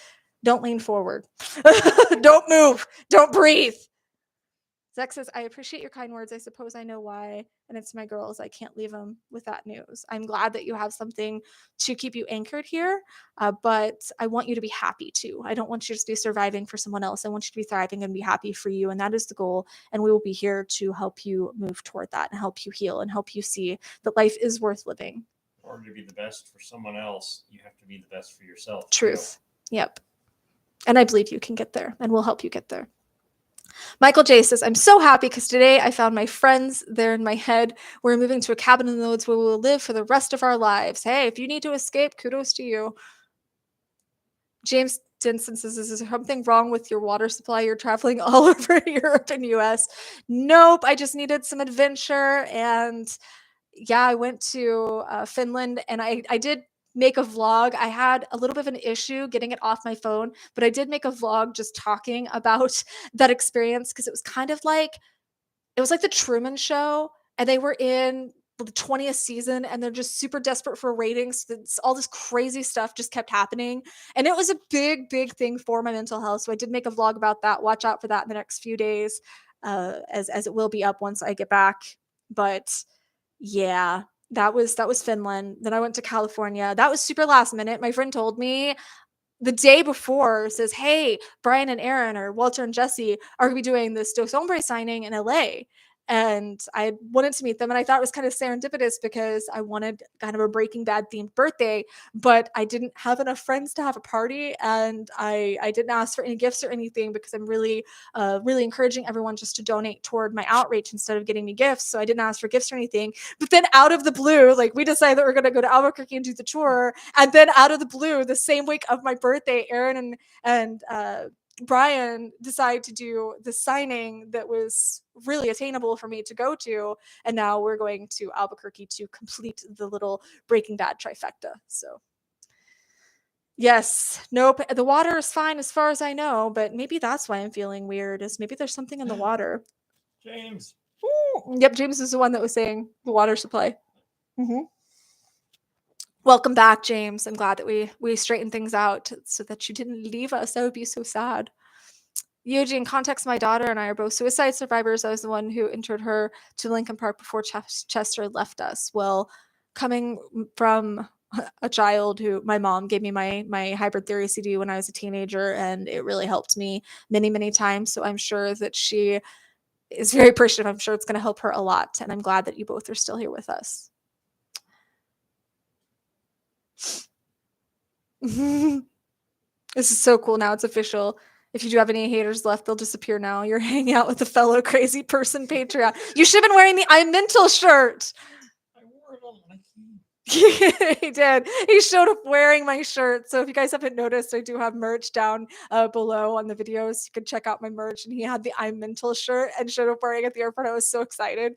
Don't lean forward. Don't move. Don't breathe. Zach says, I appreciate your kind words. I suppose I know why. And it's my girls. I can't leave them with that news. I'm glad that you have something to keep you anchored here, but I want you to be happy too. I don't want you to just be surviving for someone else. I want you to be thriving and be happy for you. And that is the goal. And we will be here to help you move toward that and help you heal and help you see that life is worth living. In order to be the best for someone else, you have to be the best for yourself. Truth. Yep. And I believe you can get there, and we'll help you get there. Michael J says, I'm so happy because today I found my friends there in my head. We're moving to a cabin in the woods where we will live for the rest of our lives. Hey, if you need to escape, kudos to you. James Denson says, is there something wrong with your water supply? You're traveling all over Europe and US. Nope, I just needed some adventure. And yeah, I went to Finland, and I did make a vlog. I had a little bit of an issue getting it off my phone, but I did make a vlog just talking about that experience because it was kind of like, it was like the Truman Show, and they were in the 20th season, and they're just super desperate for ratings. All this crazy stuff just kept happening, and it was a big, big thing for my mental health. So I did make a vlog about that. Watch out for that in the next few days, as it will be up once I get back. But yeah, that was Finland. Then I went to California. That was super last minute. My friend told me the day before, says, hey, Brian and Aaron or Walter and Jesse are going to be doing this Dos Hombres signing in LA. And I wanted to meet them, and I thought it was kind of serendipitous because I wanted kind of a Breaking Bad themed birthday, but I didn't have enough friends to have a party, and I didn't ask for any gifts or anything because I'm really encouraging everyone just to donate toward my outreach instead of getting me gifts. So I didn't ask for gifts or anything. But then out of the blue, like, we decided that we're going to go to Albuquerque and do the tour, and then out of the blue, the same week of my birthday, Aaron and Brian decided to do the signing that was really attainable for me to go to. And now we're going to Albuquerque to complete the little Breaking Bad trifecta. So yes, nope. The water is fine as far as I know, but maybe that's why I'm feeling weird, is maybe there's something in the water. James. Yep, James is the one that was saying the water supply. Welcome back, James. I'm glad that we straightened things out so that you didn't leave us. That would be so sad. Eugene, context, my daughter and I are both suicide survivors. I was the one who entered her to Lincoln Park before Chester left us. Well, coming from a child who, my mom gave me my hybrid theory CD when I was a teenager, and it really helped me many, many times. So I'm sure that she is very appreciative. I'm sure it's going to help her a lot. And I'm glad that you both are still here with us. This is so cool. Now it's official. If you do have any haters left, they'll disappear now. You're hanging out with a fellow crazy person Patreon. You should have been wearing the I'm Mental shirt. I wore it on my key. He did. He showed up wearing my shirt. So if you guys haven't noticed, I do have merch down below on the videos. You can check out my merch. And he had the I'm Mental shirt and showed up wearing it at the airport. I was so excited.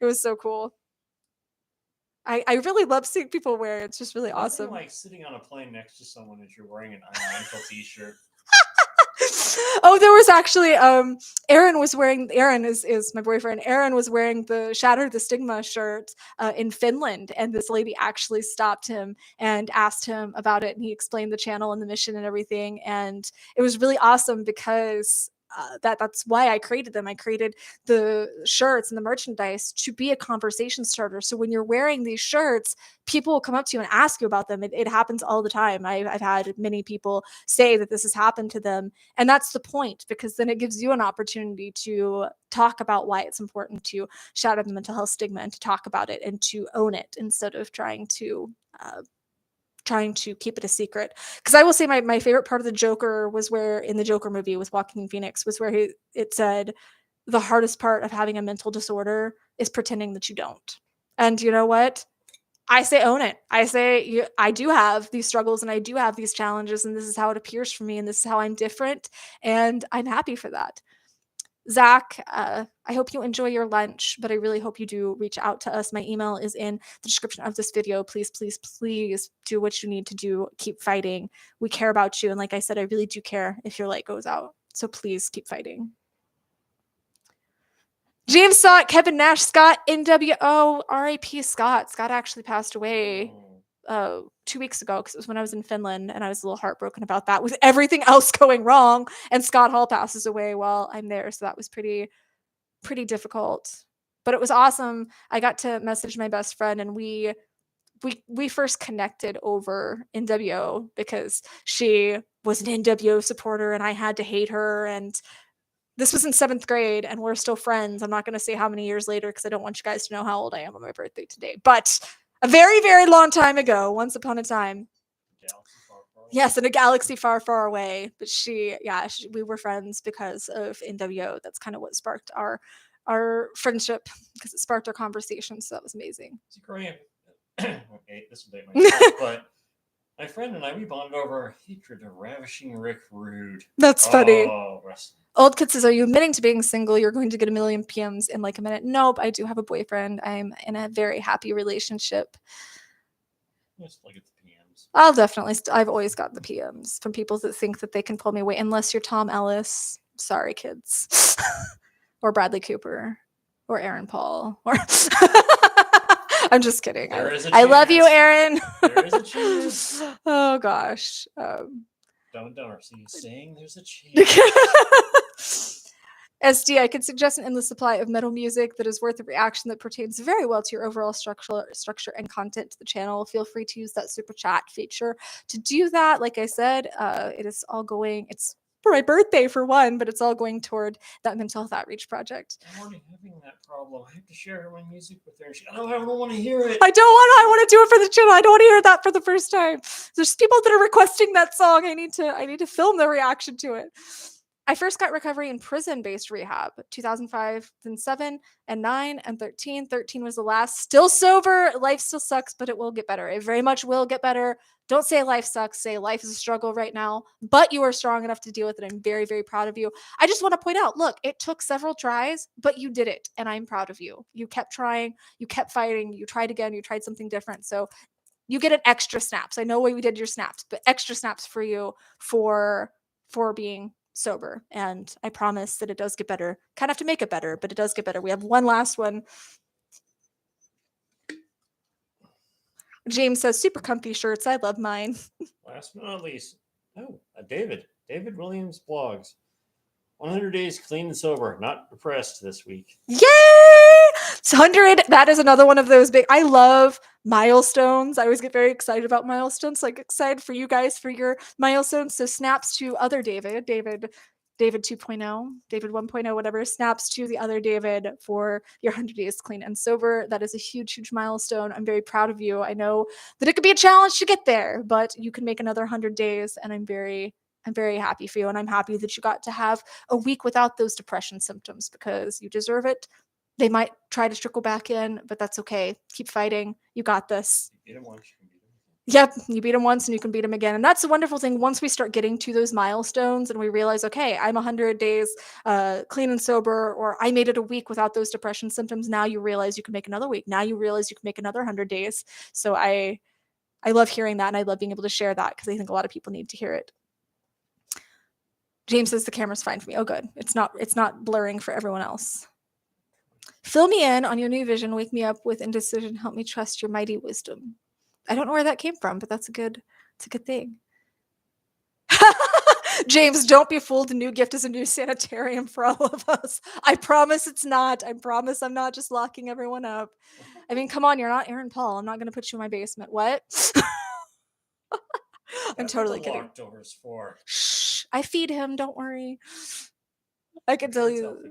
It was so cool. I really love seeing people wear it. It's just really awesome. Like sitting on a plane next to someone as you're wearing an I'm Mental t-shirt. Oh, there was actually Aaron is my boyfriend. Aaron was wearing the Shatter the Stigma shirt in Finland, and this lady actually stopped him and asked him about it, and he explained the channel and the mission and everything, and it was really awesome because that's why I created them. I created the shirts and the merchandise to be a conversation starter. So when you're wearing these shirts, people will come up to you and ask you about them. It happens all the time. I've had many people say that this has happened to them. And that's the point, because then it gives you an opportunity to talk about why it's important to shatter the mental health stigma and to talk about it and to own it instead of trying to keep it a secret. Because I will say my favorite part of the Joker was where, in the Joker movie with Joaquin Phoenix, was where it said the hardest part of having a mental disorder is pretending that you don't. And you know what? I say own it. I say I do have these struggles and I do have these challenges, and this is how it appears for me, and this is how I'm different, and I'm happy for that. Zach, I hope you enjoy your lunch, but I really hope you do reach out to us. My email is in the description of this video. Please, please, please do what you need to do. Keep fighting. We care about you. And like I said, I really do care if your light goes out. So please keep fighting. James Scott, Kevin Nash, Scott, NWO, RIP Scott. Scott actually passed away 2 weeks ago, because it was when I was in Finland, and I was a little heartbroken about that with everything else going wrong. And Scott Hall passes away while I'm there, so that was pretty pretty difficult, but it was awesome. I got to message my best friend, and we first connected over NWO because she was an NWO supporter and I had to hate her. And this was in 7th grade and we're still friends. I'm not going to say how many years later because I don't want you guys to know how old I am on my birthday today, but a very, very long time ago, once upon a time. Galaxy far, far away. Yes, in a galaxy far, far away. But we were friends because of NWO. That's kind of what sparked our friendship, because it sparked our conversation. So that was amazing. It's great. Okay, this will date myself, but my friend and I, we bonded over our hatred of Ravishing Rick Rude. That's funny. Oh, wrestling. Old Kid says, are you admitting to being single? You're going to get a million PMs in like a minute. Nope, I do have a boyfriend. I'm in a very happy relationship. Just look at the PMs. I'll definitely, I've always got the PMs from people that think that they can pull me away, unless you're Tom Ellis. Sorry, kids. Or Bradley Cooper. Or Aaron Paul. Or I'm just kidding. I love you, Aaron. There is a chance. Oh, gosh. Don't Darcy saying there's a chance. SD, I could suggest an endless supply of metal music that is worth a reaction that pertains very well to your overall structure and content to the channel. Feel free to use that super chat feature to do that. Like I said, it is all going, it's for my birthday for one, but it's all going toward that mental health outreach project. I'm already having that problem. I have to share my music with her. I don't want to hear it. I want to do it for the channel. I don't want to hear that for the first time. There's people that are requesting that song. I need to film the reaction to it. I first got recovery in prison-based rehab, 2005, then 7 and 9 and 13. 13 was the last. Still sober. Life still sucks, but it will get better. It very much will get better. Don't say life sucks. Say life is a struggle right now, but you are strong enough to deal with it. I'm very, very proud of you. I just want to point out, look, it took several tries, but you did it, and I'm proud of you. You kept trying. You kept fighting. You tried again. You tried something different. So you get an extra snaps. I know why we did your snaps, but extra snaps for you for being sober. And I promise that it does get better. Kind of have to make it better, but it does get better. We have one last one. James says, super comfy shirts. I love mine. Last but not least, David Williams blogs. 100 days clean and sober, not depressed this week. Yay! It's 100. That is another one of those big. I love milestones. I always get very excited about milestones. Like, excited for you guys for your milestones. So snaps to other David 2.0, David 1.0, whatever. Snaps to the other David for your 100 days clean and sober. That is a huge, huge milestone. I'm very proud of you. I know that it could be a challenge to get there, but you can make another 100 days, and I'm very happy for you, and I'm happy that you got to have a week without those depression symptoms, because you deserve it. They might try to trickle back in, but that's okay. Keep fighting. You got this. You beat him once, you can beat him again. Yep, you beat him once and you can beat him again. And that's the wonderful thing. Once we start getting to those milestones and we realize, okay, I'm 100 days clean and sober, or I made it a week without those depression symptoms. Now you realize you can make another week. Now you realize you can make another 100 days. So I love hearing that, and I love being able to share that, because I think a lot of people need to hear it. James says the camera's fine for me. Oh, good. It's not blurring for everyone else. Fill me in on your new vision. Wake me up with indecision. Help me trust your mighty wisdom. I don't know where that came from, but it's a good thing. James, don't be fooled. The new gift is a new sanitarium for all of us. I promise it's not. I promise I'm not just locking everyone up. I mean, come on, you're not Aaron Paul. I'm not going to put you in my basement. What? I'm totally kidding. Locked doors for. Shh. I feed him. Don't worry. I can tell you. Healthy.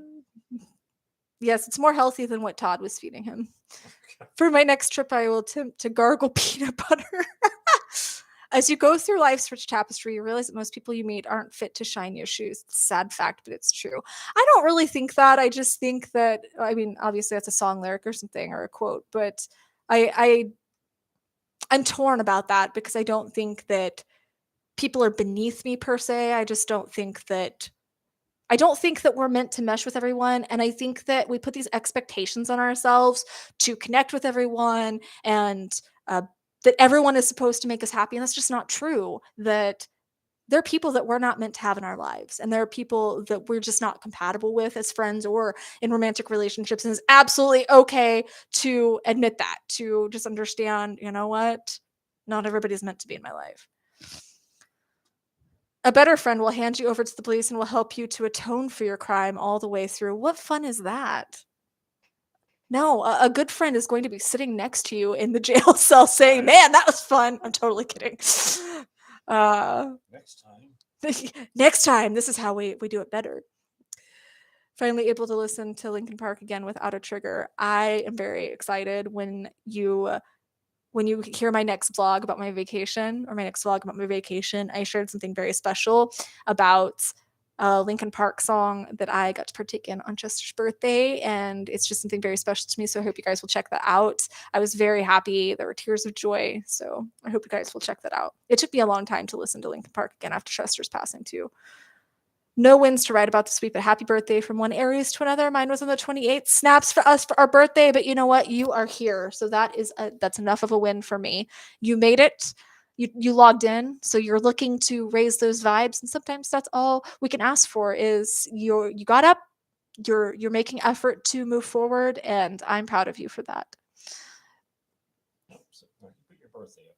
Yes, it's more healthy than what Todd was feeding him. Okay. For my next trip, I will attempt to gargle peanut butter. As you go through life's rich tapestry, you realize that most people you meet aren't fit to shine your shoes. It's a sad fact, but it's true. I don't really think that. I just think that, I mean, obviously that's a song lyric or something, or a quote, but I'm torn about that, because I don't think that people are beneath me per se. I just don't think that we're meant to mesh with everyone. And I think that we put these expectations on ourselves to connect with everyone, and that everyone is supposed to make us happy. And that's just not true. That there are people that we're not meant to have in our lives. And there are people that we're just not compatible with as friends or in romantic relationships. And it's absolutely okay to admit that, to just understand, you know what? Not everybody's meant to be in my life. A better friend will hand you over to the police and will help you to atone for your crime all the way through. What fun is that? No, a good friend is going to be sitting next to you in the jail cell saying, Right. "Man, that was fun." I'm totally kidding. Next time. Next time, this is how we do it better. Finally able to listen to Linkin Park again without a trigger. I am very excited when you hear my next vlog about my vacation, or my next vlog about my vacation. I shared something very special about a Linkin Park song that I got to partake in on Chester's birthday, and it's just something very special to me. So I hope you guys will check that out. I was very happy. There were tears of joy. So I hope you guys will check that out. It took me a long time to listen to Linkin Park again after Chester's passing too. No wins to write about this week, but happy birthday from one Aries to another. Mine was on the 28th. Snaps for us for our birthday, but you know what? You are here. So that's enough of a win for me. You made it. You logged in, so you're looking to raise those vibes, and sometimes that's all we can ask for is you got up, you're making effort to move forward, and I'm proud of you for that. So, put your birthday up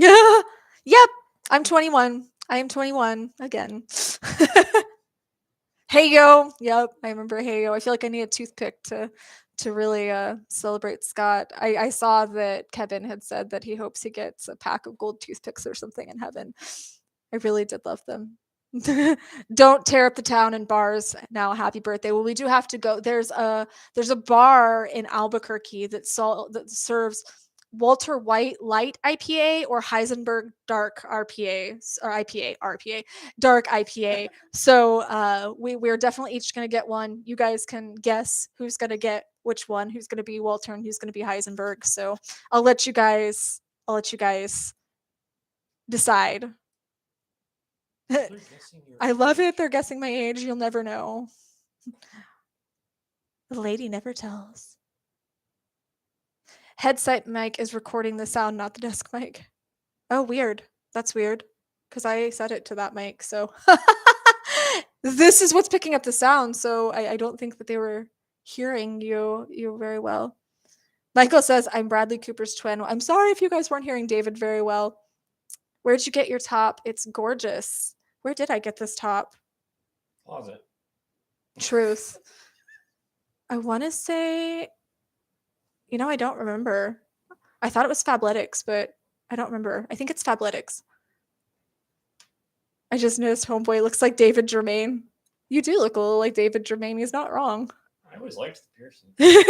there. Yeah. Yep. I'm 21. I am 21 again. Hey yo. Yep. I remember Hey yo. I feel like I need a toothpick to really celebrate Scott. I saw that Kevin had said that he hopes he gets a pack of gold toothpicks or something in heaven. I really did love them. Don't tear up the town in bars now. Happy birthday. Well, we do have to go. There's a bar in Albuquerque that serves Walter White light IPA or Heisenberg dark RPA or IPA dark IPA. So we're definitely each gonna get one. You guys can guess who's gonna get which one, who's gonna be Walter and who's gonna be Heisenberg. So I'll let you guys decide. I love it. They're guessing my age. You'll never know. The lady never tells. Headset mic is recording the sound, not the desk mic. Oh, weird. That's weird. Because I set it to that mic. So this is what's picking up the sound. So I don't think that they were hearing you very well. Michael says, I'm Bradley Cooper's twin. I'm sorry if you guys weren't hearing David very well. Where'd you get your top? It's gorgeous. Where did I get this top? Closet. Truth. I want to say, I don't remember. I thought it was Fabletics, but I don't remember. I think it's Fabletics. I just noticed Homeboy looks like David Germain. You do look a little like David Germain. He's not wrong. I always liked the piercing.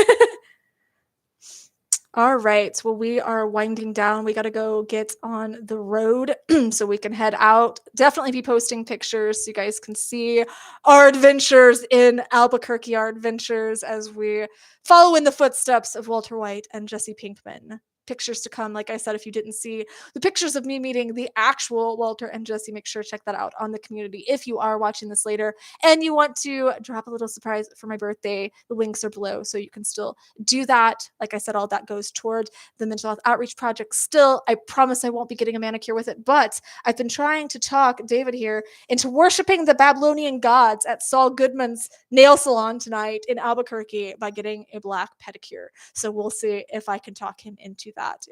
All right. Well, we are winding down. We got to go get on the road so we can head out. Definitely be posting pictures so you guys can see our adventures in Albuquerque, our adventures as we follow in the footsteps of Walter White and Jesse Pinkman. Pictures to come. Like I said, if you didn't see the pictures of me meeting the actual Walter and Jesse, make sure to check that out on the community. If you are watching this later and you want to drop a little surprise for my birthday, the links are below so you can still do that. Like I said, all that goes toward the mental health outreach project. Still, I promise I won't be getting a manicure with it, but I've been trying to talk David here into worshiping the Babylonian gods at Saul Goodman's nail salon tonight in Albuquerque by getting a black pedicure. So we'll see if I can talk him into that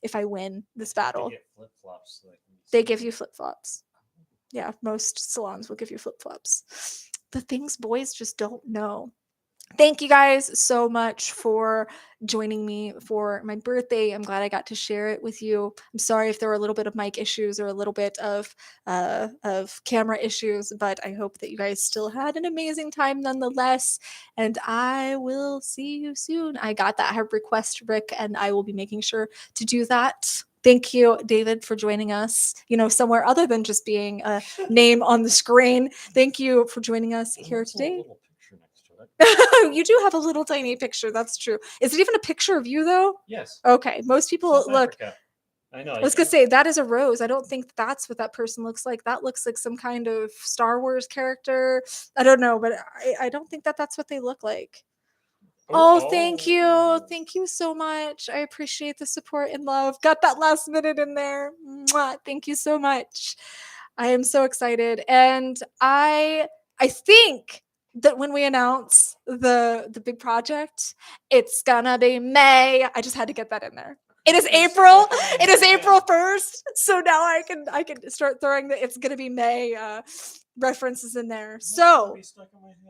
if I win this battle. They give you flip-flops. Yeah, most salons will give you flip-flops. The things boys just don't know. Thank you guys so much for joining me for my birthday. I'm glad I got to share it with you. I'm sorry if there were a little bit of mic issues or a little bit of camera issues, but I hope that you guys still had an amazing time nonetheless. And I will see you soon. I got that request, Rick, and I will be making sure to do that. Thank you, David, for joining us, somewhere other than just being a name on the screen. Thank you for joining us here today. You do have a little tiny picture. That's true. Is it even a picture of you, though? Yes. Okay. Most people South look. Africa. I know. I was going to say, that is a rose. I don't think that's what that person looks like. That looks like some kind of Star Wars character. I don't know, but I don't think that's what they look like. Oh, thank you. Thank you so much. I appreciate the support and love. Got that last minute in there. Mwah. Thank you so much. I am so excited. And I think that when we announce the big project, it's gonna be May. I just had to get that in there. It is April. It is April 1st. So now I can start throwing it's gonna be May references in there. So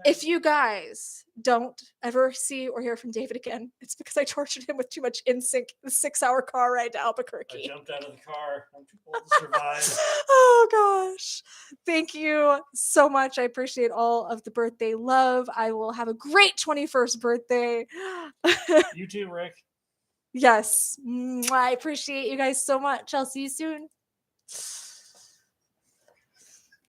if you guys don't ever see or hear from David again, it's because I tortured him with too much NSYNC, the 6-hour car ride to Albuquerque. I jumped out of the car. I'm too old to survive. Oh gosh. Thank you so much. I appreciate all of the birthday love. I will have a great 21st birthday. You too, Rick. Yes. I appreciate you guys so much. I'll see you soon.